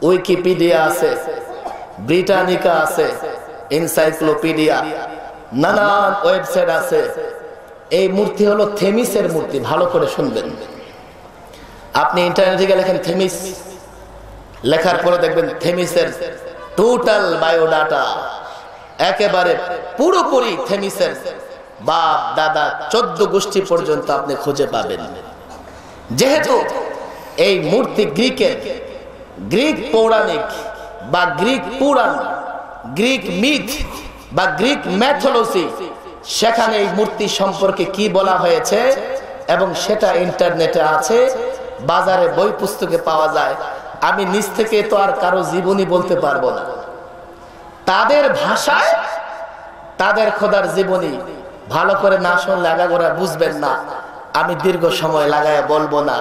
উইকিপিডিয়া আছে, ব্রিটানিকা আছে, এনসাইক্লোপিডিয়া, নানান ওয়েবসাইট আছে। এই মূর্তি হলো থেমিসের মূর্তি, ভালো করে শুনবেন। আপনি ইন্টারনেটে গিয়ে লেখেন থেমিস, লেখার পরে দেখবেন থেমিসের টোটাল বায়োডাটা, একেবারে পুরোপুরি থেমিসের বাপ দাদা 14 গোষ্ঠী পর্যন্ত আপনি খুঁজে পাবেন। যেহেতু এই মূর্তি গ্রিকের, গ্রিক পৌরাণিক বা গ্রিক পুরাণ, গ্রিক মিথ বা গ্রিক ম্যাথোলজি, সেখানে এই মূর্তি সম্পর্কে কি বলা হয়েছে এবং সেটা ইন্টারনেটে আছে, বাজারে বই পুস্তকে পাওয়া যায়। আমি নিজ থেকে তো আর কারো জীবনী বলতে পারবো না, তাদের ভাষায় তাদের খোদার জীবনী ভালো করে না শুনলে আগাগোড়া বুঝবেন না। আমি দীর্ঘ সময় লাগায় বলবো না।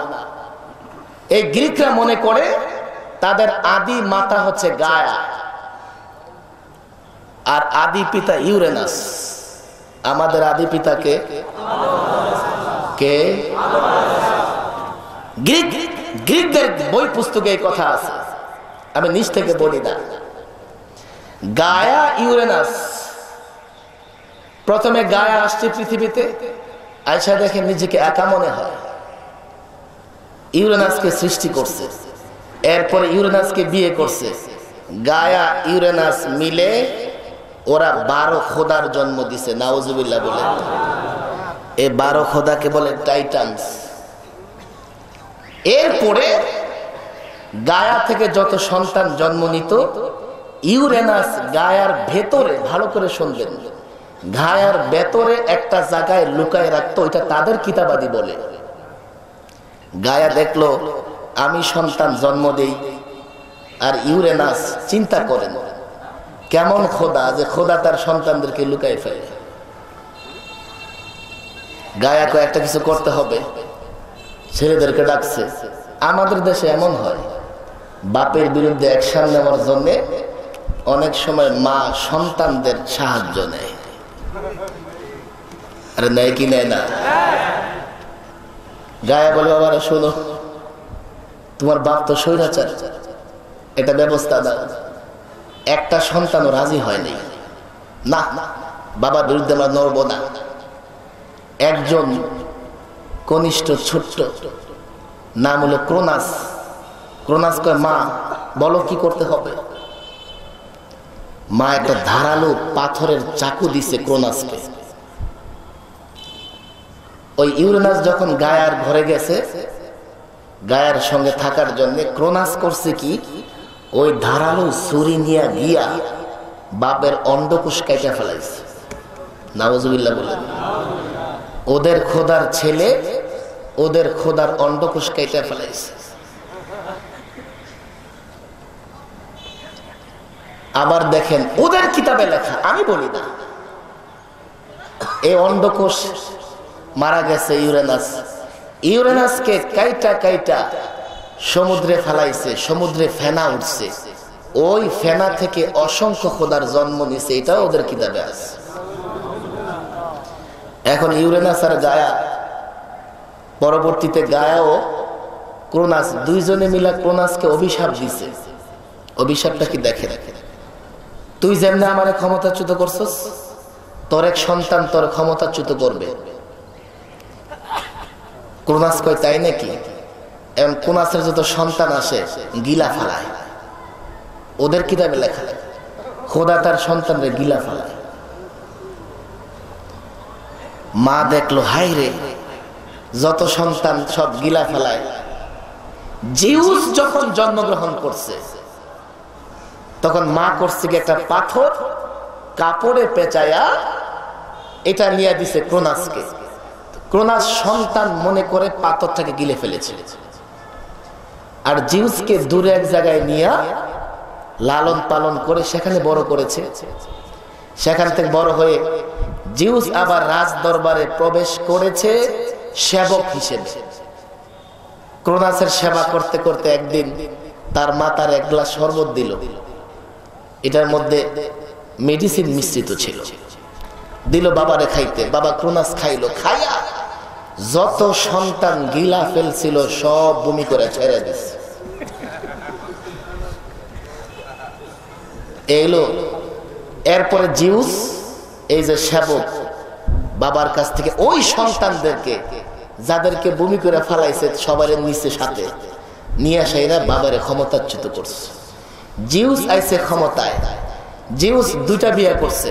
এই গ্রিকরা মনে করে তাদের আদি মাতা হচ্ছে গায়া, আর আদি পিতা ইউরেনাস। আমাদের আদি পিতা কে? গ্রিকদের বই পুস্তকে এই কথা আছে, আমি নিজ থেকে বলি না। গায়া ইউরেনাস, প্রথমে গায়া আসছে পৃথিবীতে, আয়সা দেখে নিজেকে একা মনে হয়, ইউরেনাসকে সৃষ্টি করছে, এরপরে ইউরেনাসকে বিয়ে করছে। গায়া ইউরেনাস মিলে ওরা 12 খোদার জন্ম দিছে, নাউজুবিল্লাহ বলে। এই 12 খোদাকে বলে টাইটানস। এরপরে গায়া থেকে যত সন্তান জন্ম নিত, ইউরেনাস গায়ার ভেতরে, ভালো করে শুনবেন, গায়ার ভেতরে একটা জায়গায় লুকায় রাখতো, এটা তাদের কিতাবাদি বলে। গায়া দেখলো আমি সন্তান জন্ম দেই, আর ইউরেনাস, চিন্তা করেন কেমন খোদা যে খোদা তার সন্তানদেরকে লুকাই ফেলে। গায়া একটা কিছু করতে হবে, ছেলেদেরকে ডাকছে। আমাদের দেশে এমন হয়, বাপের বিরুদ্ধে অ্যাকশন নেওয়ার জন্য অনেক সময় মা সন্তানদের সাহায্য নেয়। আরে নেয় কি নেয় না? গায়া বলে, বাবারা শোনো, তোমার বাপ তো স্বৈরাচার, এটা ব্যবস্থা দাও। একটা সন্তানও রাজি হয়নি, না বাবার বিরুদ্ধে আমরা নড়ব না। একজন কনিষ্ঠ ছোট্ট, নাম হলো ক্রোনাস। ক্রোনাস কয়, মা বলো কি করতে হবে। মা একটা ধারালো পাথরের চাকু দিছে ক্রোনাসকে। ওই ইউরেনাস যখন গায়ার ঘরে গেছে গায়ার সঙ্গে থাকার জন্য, ক্রোনাস করছে কি, ওই ধারালো ছুরি নিয়ে গিয়া বাপের অন্ডকোষ কাইটা ফেলাইছে। নাউজুবিল্লাহ বলেন। ওদের খোদার ছেলে ওদের খোদার অন্ডকোষ কাইটা ফেলাইছে। আবার দেখেন ওদের কিতাবে লেখা, আমি বলি না, এই অন্ডকোষ মারা গেছে ইউরেনাস। ইউরেনাসকে কাইটা কাইটা সমুদ্রে ফেলাইছে, সমুদ্রে ফেনা উঠছে, ওই ফেনা থেকে অসংখ্য খোদার জন্ম নিছে, এটাও ওদের কিতাবে আছে। এখন ইউরেনাস আর গায়া, পরবর্তীতে গায়া ও ক্রোনাস দুইজনে মিলা ক্রোনাসকে অভিশাপ দিছে। অভিশাপটা কি দেখে, তুই যেমনি আমার ক্ষমতাচ্যুত করছস, তোর এক সন্তান তোর ক্ষমতাচ্যুত করবে। ক্রোনাস কয়, তাই নাকি? এবং ক্রোনাসের যত সন্তান আসে গিলা ফেলায়। ওদের কিতাবে লেখা, খোদা তার সন্তানরে গিলা ফেলায়। মা দেখলো, হাই রে, যত সন্তান সব গিলা ফেলায়। জিউস যখন জন্মগ্রহণ করছে তখন মা করছে কি, একটা পাথর কাপড়ে পেঁচায়া এটা নিয়ে দিছে ক্রোনাসকে। ক্রোনাস সন্তান মনে করে পাথরটাকে গিলে ফেলেছে, আর জিউসকে দূরে এক জায়গায় নিয়ে লালন পালন করে সেখানে বড় করেছে। সেখান থেকে বড় হয়ে জিউস আবার রাজ দরবারে প্রবেশ করেছে সেবক হিসেবে। ক্রোনাসের সেবা করতে করতে একদিন তার মা তার এক গ্লাস শরবত দিল, এটার মধ্যে মেডিসিন মিশ্রিত ছিল, দিল বাবারে খাইতে। বাবা ক্রোনাস খাইলো, খাইয়া যত সন্তান গিলা ফেলছিল সব বমি করে ছেড়ে দিচ্ছে। এইলো এরপরে জিউস, এই যে সেবক, বাবার কাছ থেকে ওই সন্তানদেরকে যাদেরকে বমি করে ফেলাইছে সবার নিচে সাথে নিয়ে আসে, এরা বাবারে ক্ষমতাচ্যুত করছে। জিউস আইছে ক্ষমতায়। জিউস দুইটা বিয়ে করছে।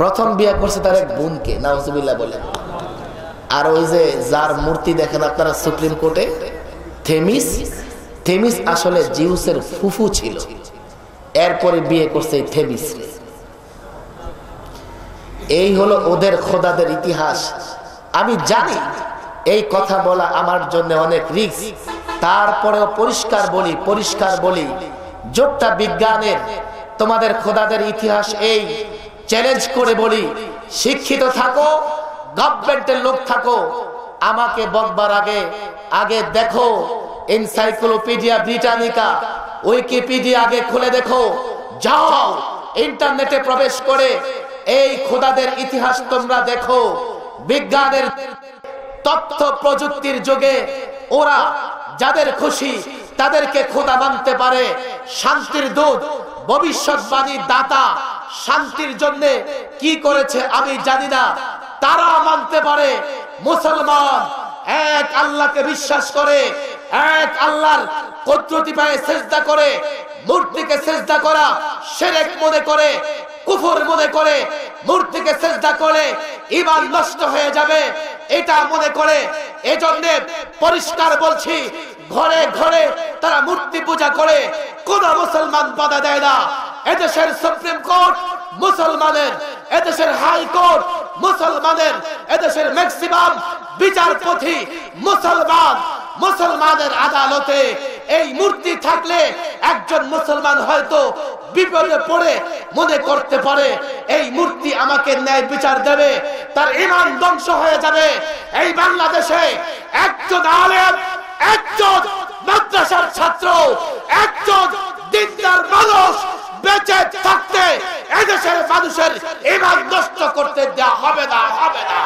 প্রথম বিয়ে করছে তার এক বোনকে, নাউজুবিল্লাহ বলে। আর ওই যে যার মূর্তি দেখেন আপনারা সুপ্রিম কোর্টে, থেমিস, থেমিস আসলে জিউসের ফুফু ছিল। এরপরে বিয়ে করছে থেমিস। এই হলো ওদের খোদাদের ইতিহাস। আমি জানি এই কথা বলা আমার জন্য অনেক রিস্ক, তারপরেও পরিষ্কার বলি যোগটা বিজ্ঞানের, তোমাদের খোদাদের ইতিহাস এই চ্যালেঞ্জ করে বলি, শিক্ষিত থাকো, গভর্নমেন্টের লোক থাকো, আমাকে বকবার আগে দেখো এনসাইক্লোপিডিয়া ব্রিটানিকা, উইকিপিডিয়া আগে খুলে দেখো, যাও ইন্টারনেটে প্রবেশ করে এই খোদাদের ইতিহাস তোমরা দেখো। বিজ্ঞানের তথ্য প্রযুক্তির যুগে ওরা যাদের খুশি তাদেরকে খোদা মানতে পারে। শান্তির দূত, ভবিষ্যৎবাণী দাতা, শান্তির জন্য কি করেছে আমি জানি না, তারা মানতে পারে। মুসলমান এক আল্লাহকে বিশ্বাস করে, এক আল্লাহর কুদরতি পায়ে সিজদা করে, মূর্তিকে সিজদা করা শিরক মনে করে, কুফর মনে করে, মূর্তিকে সিজদা করে ঈমান নষ্ট হয়ে যাবে এটা মনে করে। এজন্য পরিষ্কার বলছি, ঘরে ঘরে তারা মূর্তি পূজা করে, কোন মুসলমান বাধা দেয় না। এদেশের সুপ্রিম কোর্ট মুসলমানের, এদেশের হাই কোর্ট মুসলমানের, এদেশের ম্যাক্সিমাম বিচারপতি মুসলমান। মুসলমানের আদালতে এই মূর্তি থাকলে একজন মুসলমান হয়তো বিপদে পড়ে মনে করতে পারে এই মূর্তি আমাকে ন্যায় বিচার দেবে, তার ঈমান ধ্বংস হয়ে যাবে। এই বাংলাদেশে একজন আলেম, একজন মাদ্রাসার ছাত্র, একজন দিনদার মানুষ বেঁচে থাকতে এদেশের মানুষের ঈমান নষ্ট করতে দেওয়া হবে না, হবে না।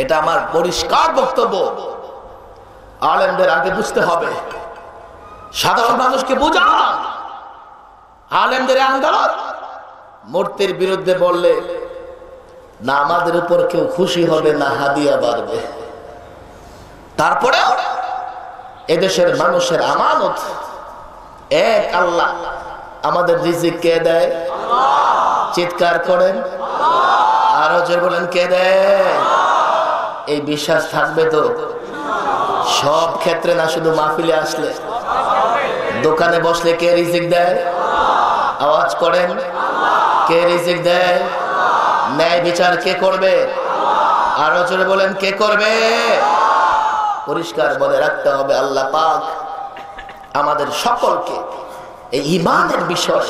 এটা আমার পরিষ্কার বক্তব্য। আলেমদের আগে বুঝতে হবে, সাধারণ মানুষকে বোঝান। আলেমদের আন্দোলন মূর্তির বিরুদ্ধে বললে না আমাদের উপর কেউ খুশি হবে, না হাদিয়া বাড়বে। তারপরে এদেশের মানুষের আমানত এক আল্লাহ। আমাদের রিজিক কে দেয়? চিৎকার করেন, আরো জোরে বলেন, কে দেয়? এই বিশ্বাস থাকবে তো সব ক্ষেত্রে, না শুধু মাহফিলে আসলে? দোকানে বসলে কে রিজিক দেয়? আওয়াজ করেন, কে রিজিক দেয়? ন্যায় বিচার কে করবে? আরো জোরে বলেন, কে করবে? পরিষ্কার মনে রাখতে হবে, আল্লাহ পাক আমাদের সকলকে এই ঈমানের বিষয়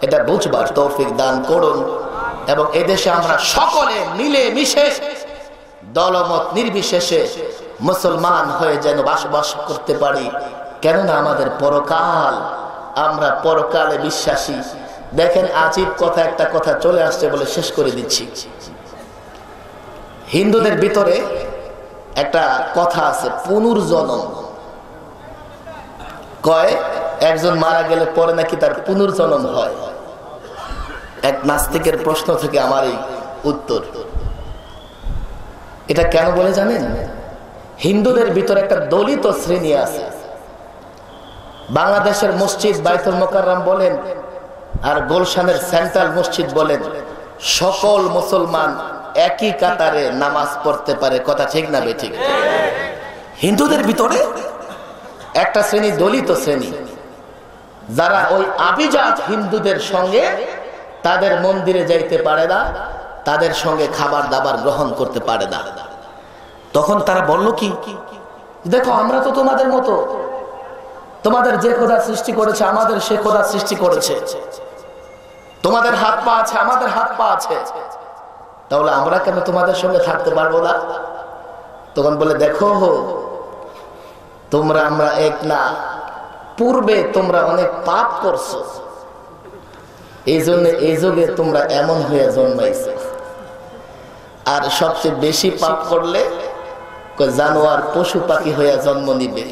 এটা বুঝবার তৌফিক দান করুন, এবং এদেশে আমরা সকলে মিলে মিশে দলমত নির্বিশেষে মুসলমান হয়ে যেন বসবাস করতে পারি। কেননা আমাদের পরকাল, আমরা পরকালে বিশ্বাসী। দেখেন আজীব কথা, একটা কথা চলে আসছে বলে শেষ করে দিচ্ছি। হিন্দুদের ভিতরে একটা কথা আছে, পুনর্জন্ম। কয় একজন মারা গেলে পরে নাকি তার পুনর্জন্ম হয়। এক নাস্তিকের প্রশ্ন থেকে আমার এই উত্তর। এটা কেন বলে জানেন? হিন্দুদের ভিতরে একটা দলিত শ্রেণী আছে। বাংলাদেশের মসজিদ বাইতুল মোকাররম বলেন আর গুলশানের সেন্ট্রাল মসজিদ বলেন, সকল মুসলমান একই কাতারে নামাজ পড়তে পারে। কথা ঠিক না বেঠিক? হিন্দুদের ভিতরে একটা শ্রেণী দলিত শ্রেণী, যারা ওই আভিজাত হিন্দুদের সঙ্গে তাদের মন্দিরে যাইতে পারে না, তাদের সঙ্গে খাবার দাবার গ্রহণ করতে পারে না। তখন তারা বলল কি, দেখো আমরা তো তোমাদের মতো, তোমাদের যে খোদা সৃষ্টি করেছে আমাদের সে খোদা সৃষ্টি করেছে, তোমাদের হাত পা আছে আমাদের হাত পা আছে, তাহলে আমরা কেন তোমাদের সঙ্গে থাকতে পারবো না? তখন বলে, দেখো তোমরা আমরা এক না, পূর্বে তোমরা অনেক পাপ করছো, এই জন্য এই যুগে তোমরা এমন হয়ে জন্মাইছো। আর সবচেয়ে বেশি পাপ করলে জানোয়ার পশু পাখি হয়ে জন্ম নিবে।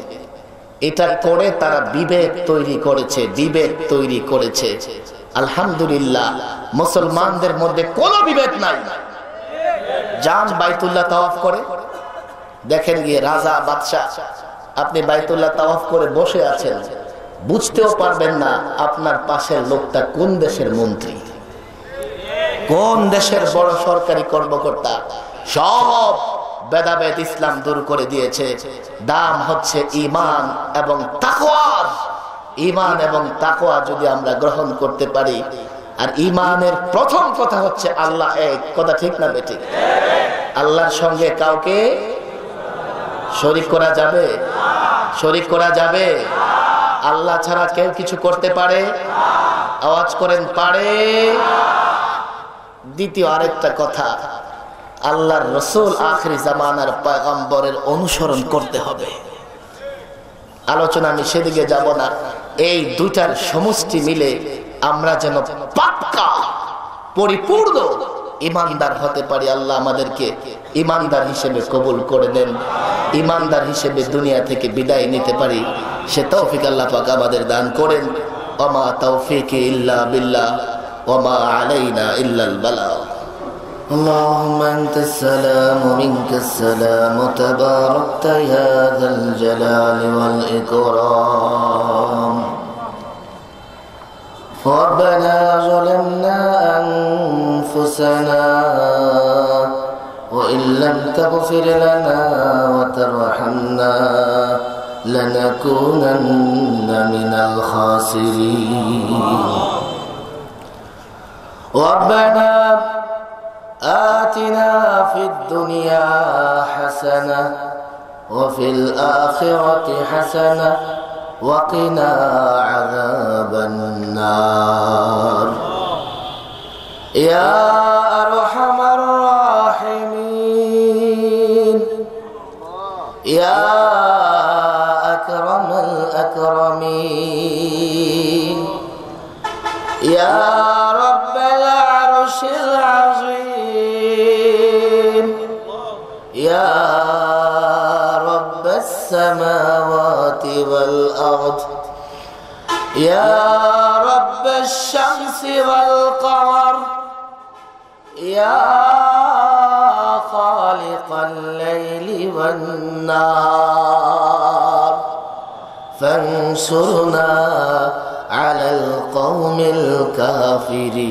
এটা করে তারা বিবেক তৈরি করেছে, বিবেক তৈরি করেছে। আলহামদুলিল্লাহ মুসলমানদের মধ্যে কোনো বিবেক নাই। যান বাইতুল্লাহ তাওয়াফ করে দেখেন গিয়ে, রাজা বাদশা, আপনি বাইতুল্লাহ তাওয়াফ করে বসে আছেন, বুঝতেও পারবেন না আপনার পাশের লোকটা কোন দেশের মন্ত্রী, কোন দেশের বড় সরকারি কর্মকর্তা। সব ভেদাভেদ ইসলাম দূর করে দিয়েছে। দাম হচ্ছে ঈমান এবং তাকওয়ার। ঈমান এবং তাকওয়া যদি আমরা গ্রহণ করতে পারি, আর ঈমানের প্রথম কথা হচ্ছে আল্লাহ এক। কথা ঠিক না বেঠিক? আল্লাহর সঙ্গে কাউকে শরীক করা যাবে? শরীক করা যাবে? আল্লাহ ছাড়া কেউ কিছু করতে পারে? আওয়াজ করেন, পারে? দ্বিতীয় আরেকটা কথা, আল্লাহর রাসূল আখিরি জামানার পয়গম্বরের অনুসরণ করতে হবে। আলোচনা আমি সেদিকে যাব না। এই দুইটার সমষ্টি মিলে আমরা যেন পাক্কা পরিপূর্ণ ঈমানদার হতে পারি। আল্লাহ আমাদেরকে ঈমানদার হিসেবে কবুল করে দেন, ঈমানদার হিসেবে দুনিয়া থেকে বিদায় নিতে পারি, সে তৌফিক আল্লাহ পাক আমাদের দান করেন। ওমা তাওফীকি ইল্লা বিল্লাহ ওমা আলাইনা ইল্লাল বালাগ। اللهم أنت السلام ومنك السلام تباركت يا ذا الجلال والإكرام. ربنا ظلمنا أنفسنا وإن لم تغفر لنا وترحمنا لنكونن من الخاسرين. ربنا آتنا في الدنيا حسنة وفي الآخرة حسنة وقنا عذاب النار يا أرحم الراحمين يا أكرم الأكرمين يا رب العرش العظيم يا رب السماوات والأرض يا رب الشمس والقمر يا خالق الليل والنهار فانصرنا على القوم الكافرين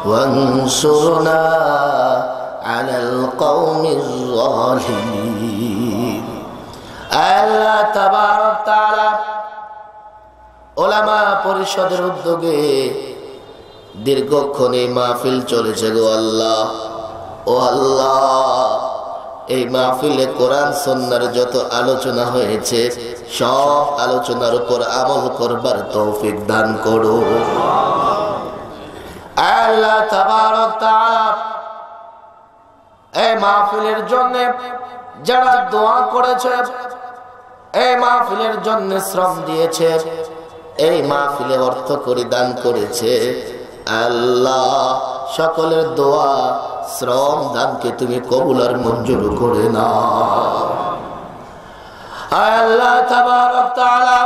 وانصرنا على القوم الظالمين আল্লাহ তাবারক তাআলা উলামা পরিষদের উদ্যোগে দীর্ঘক্ষণ এই মাহফিল চলেছে গো আল্লাহ। ও আল্লাহ, এই মাহফিলে কোরআন সুন্নাহর যত আলোচনা হয়েছে সব আলোচনার উপর আমল করবার তৌফিক দান করো আল্লাহ তাবারক তাআলা। এই মাহফিলের জন্য যারা দোয়া করেছে, এই মাহফিলের জন্য শ্রম দিয়েছে, এই মাহফিলে অর্থ করে দান করেছে, আল্লাহ সকলের দোয়া শ্রম দানকে তুমি কবুল আর মঞ্জুর করে নাও আল্লাহ তাবারক তাআলা।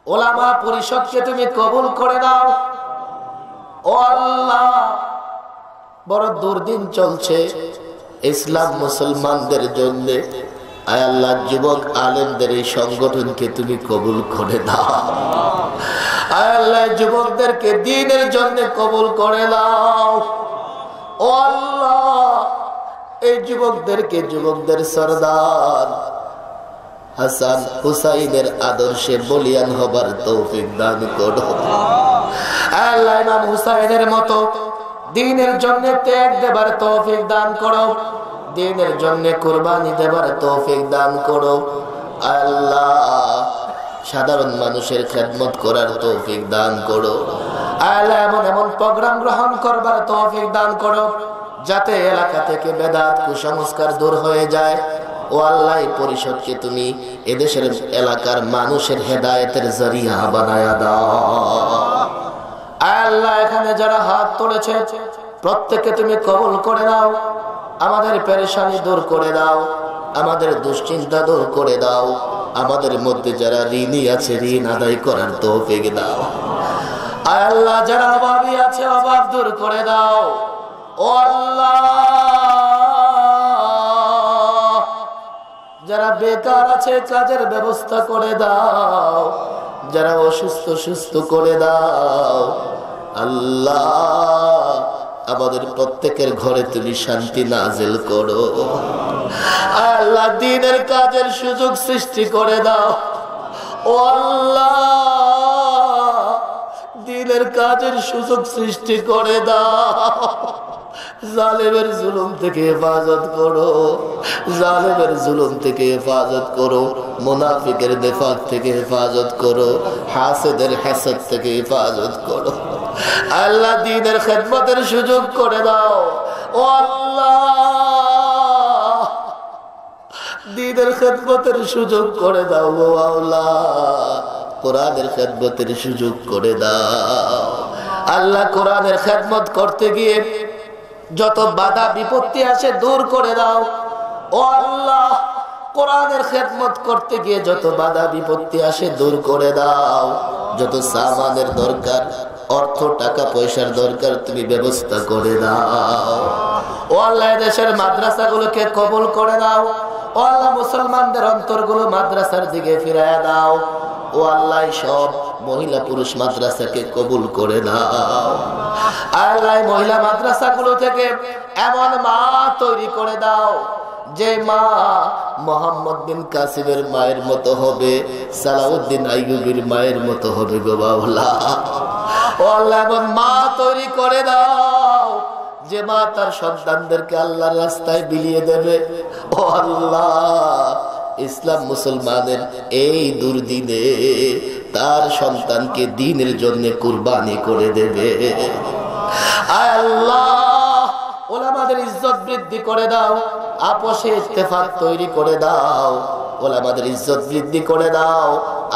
উলামা পরিষদকে তুমি কবুল করে নাও ও আল্লাহ। বড় দুর্দিন চলছে ইসলাম মুসলমানদের জন্য, আয় আল্লাহ যুবক আলেমদের এই সংগঠনকে তুমি কবুল করে দাও আয় আল্লাহ, যুবকদেরকে দ্বীনের জন্য কবুল করে দাও ও আল্লাহ। এই যুবকদেরকে যুবকদের সরদার হাসান হুসাইনের আদর্শে বলিয়ান হবার তৌফিক দান করো আল্লাহ। ইমাম হুসাইনের মতো দ্বীনের জন্য ত্যাগ দেবার তৌফিক দান করো, দ্বীনের জন্য কুরবানি দেবার তৌফিক দান করো আল্লাহ। সাধারণ মানুষের খেদমত করার তৌফিক দান করো আল্লাহ। এমন এমন প্রোগ্রাম গ্রহণ করবার তৌফিক দান করো যাতে এলাকা থেকে বেদাত কুসংস্কার দূর হয়ে যায় ও আল্লাহ। পরিষদকে তুমি এদেশের এলাকার মানুষের হেদায়েতের জরিয়া বানায়া দাও আল্লাহ। এখানে যারা হাত তুলেছে প্রত্যেককে তুমি কবুল করে নাও, আমাদের পেরেশানি দূর করে দাও, আমাদের দুশ্চিন্তা দূর করে দাও, আমাদের মধ্যে যারা ঋণী আছে ঋণ আদায় করার তৌফিক দাও আল্লাহ। যারা অভাবী আছে অভাব দূর করে দাও ও আল্লাহ। যারা বেকার আছে কাজের ব্যবস্থা করে দাও, যারা অসুস্থ সুস্থ করে দাও আল্লাহ। আমাদের প্রত্যেকের ঘরে তুমি শান্তি নাজিল করো আল্লাহ। দ্বীনের কাজের সুযোগ সৃষ্টি করে দাও ও আল্লাহ। দ্বীনের কাজের সুযোগ সৃষ্টি করে দাও। জালেমের জুলুম থেকে হেফাজত করো, জালেমের জুলুম থেকে হেফাজত করো, মুনাফিকের নেফাক থেকে হেফাজত করো, হাসেদের হাসদ থেকে হেফাজত করো আল্লাহ। দ্বীনের খেদমতের সুযোগ করে দাও ও আল্লাহ। দ্বীনের খেদমতের সুযোগ করে দাও ও আল্লাহ। কোরআনের খেদমতের সুযোগ করে দাও আল্লাহ। কোরআনের খেদমত করতে গিয়ে যত বাধা বিপত্তি আসে দূর করে দাও ও আল্লাহ। কোরআনের খেদমত করতে গিয়ে যত বাধা বিপত্তি আসে দূর করে দাও। যত সামানের দরকার, অর্থ টাকা পয়সার দরকার তুমি ব্যবস্থা করে দাও ও আল্লাহ। দেশের মাদ্রাসাগুলোকে কবুল করে দাও ও আল্লাহ। মুসলমানদের অন্তরগুলো মাদ্রাসার দিকে ফিরায় দাও ও আল্লাহ। সব মহিলা পুরুষ মাদ্রাসাকে কবুল করে দাও আল্লাহ। মহিলা মাদ্রাসাগুলো থেকে এমন মা তৈরি করে দাও যে মা মোহাম্মদ বিন কাসিমের মায়ের মতো হবে, সালাউদ্দিন আইয়ুবীর মায়ের মতো হবে গো বাউলা ও আল্লাহ। এমন মা তৈরি করে দাও যে মা তার সন্তানদেরকে আল্লাহর রাস্তায় বিলিয়ে দেবে, ও আল্লাহ ইসলাম মুসলমানের এই দুর্দিনে তার সন্তানকে দ্বীনের জন্য কুরবানি করে দেবে। আয় আল্লাহ ওলামাদের ইজ্জত বৃদ্ধি করে দাও, আপোষে ইত্তেফাক তৈরি করে দাও। ওলামাদের ইজ্জত বৃদ্ধি করে দাও,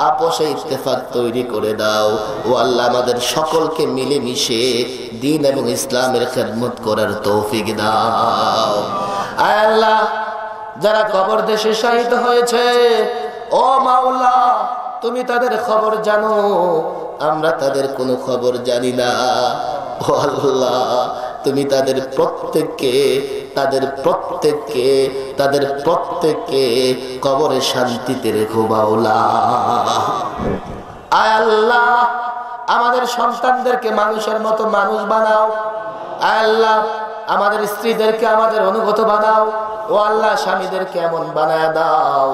আপোষে ইত্তেফাক তৈরি করে দাও। ও আল্লাহ আমাদের সকলকে মিলেমিশে দ্বীন এবং ইসলামের খেদমত করার তৌফিক দাও। আয় আল্লাহ যারা কবর দেশে শহীদ হয়েছে, ও মাওলা তুমি তাদের খবর জানো, আমরা তাদের কোনো খবর জানি না। ও আল্লাহ তুমি তাদের প্রত্যেককে কবরে শান্তিতে রেখো মাওলা। আয় আল্লাহ আমাদের সন্তানদেরকে মানুষের মতো মানুষ বানাও। আয় আল্লাহ আমাদের স্ত্রীদেরকে আমাদের অনুগত বানাও। ও আল্লাহ স্বামীদেরকে এমন বানায় দাও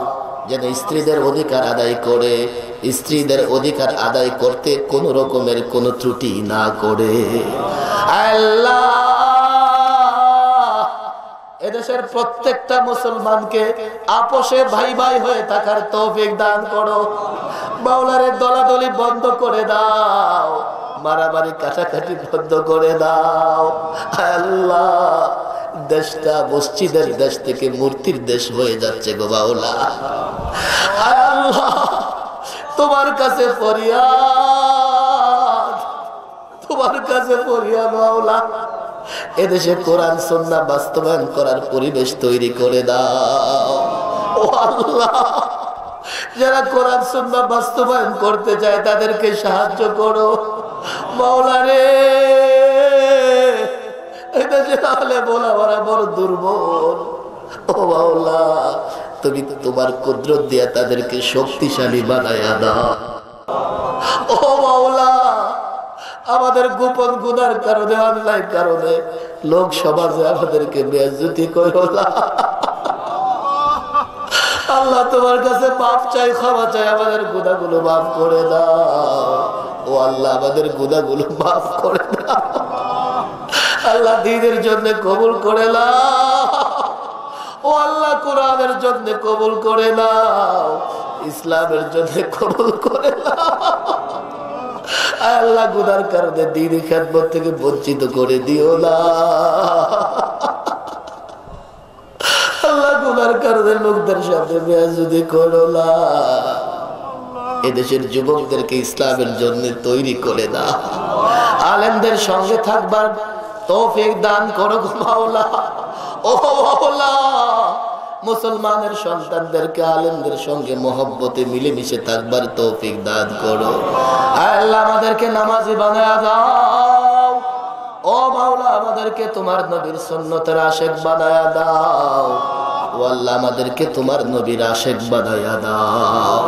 যেন স্ত্রীদের অধিকার আদায় করে, স্ত্রীদের অধিকার আদায় করতে কোন রকমের কোন ত্রুটি না করে। আল্লাহ এদেশের প্রত্যেকটা মুসলমানকে আপোষে ভাই ভাই হয়ে থাকার তৌফিক দান করো। মাওলারে দলাদলি বন্ধ করে দাও, মারামারি কাটাকাটি বন্ধ করে দাও। আল্লাহ দেশটা মসজিদের দেশ থেকে মূর্তির দেশ হয়ে যাচ্ছে গো মাওলা। আল্লাহ তোমার কাছে ফরিয়াদ মাওলা, এদেশে কোরআন সুন্নাহ বাস্তবায়ন করার পরিবেশ তৈরি করে দাও। ও আল্লাহ যারা কোরআন সুন্নাহ বাস্তবায়ন করতে চায় তাদেরকে সাহায্য করো মাওলা রে। এদেশে তাহলে বলা বড় দুর্বল। ও মাওলা তুমি তোমার কুদরত দিয়া তাদেরকে শক্তিশালী বানায়া দাও। ও মাওলা আমাদের গোপন গুনার কারণে, অন্যায়ের কারণে লোক সমাজে আমাদেরকে বেইজ্জতি করো না। আল্লাহ তোমার কাছে মাফ চাই, ক্ষমা চাই, আমাদের গুনাহগুলো মাফ করে দাও। ও আল্লাহ আমাদের গুনাহগুলো মাফ করে দাও। আল্লাহ দ্বীনের জন্য কবুল করে নাও। ও আল্লাহ কোরআনের জন্য কবুল করে নাও, ইসলামের জন্য কবুল করে নাও। আল্লাহ গুনার কারণে দ্বীনি খেদমত থেকে বঞ্চিত করে দিও না। আল্লাহ গুনার কারণে লোকদের সাথে বেয়াদবি করো না। এদেশের যুবকদেরকে ইসলামের জন্য তৈরি করে না, আলেমদের সঙ্গে থাকবার তৌফিক দান করো মাওলা। ও মাওলা মুসলমানের সন্তানদেরকে আলেমদের সঙ্গে মহব্বতে মিলেমিশে থাকবার তৌফিক দান করো। আল্লাহ আমাদেরকে নামাজি বানায়া দাও। ও মাওলা আমাদেরকে তোমার নবীর সুন্নতের আশিক বানায়া দাও। ও আল্লাহ আমাদেরকে তোমার নবীর আশিক বানায়া দাও।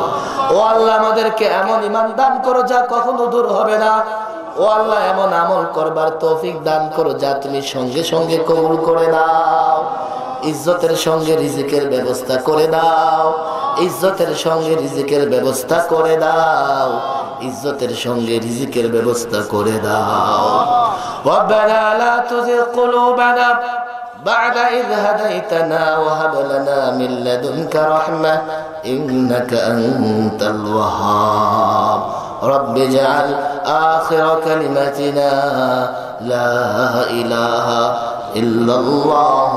ও আল্লাহ আমাদেরকে এমন ঈমান দান করো যা কখনো দূর হবে না। ও আল্লাহ এমন আমল করবার তৌফিক দান করো যা তুমি সঙ্গে সঙ্গে কবুল করে নাও। ইজ্জতের সঙ্গে রিজিকের ব্যবস্থা করে দাও, ইজ্জতের সঙ্গে রিজিকের ব্যবস্থা করে দাও, ইজ্জতের সঙ্গে রিজিকের ব্যবস্থা করে দাও। রব্বানা লা তুযিগ কুলুবানা বা'দা ইয হাদাইতানা ওয়া হাব লানা মিন লাদুনকা রাহমাহ ইন্নাকা আনতাল ওয়াহ্হাব। রব্বি ইজআল আখিরা কালিমাতিনা লা ইলাহা ইল্লাল্লাহ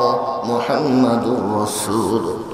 মুহাম্মাদুর রাসূলুল্লাহ।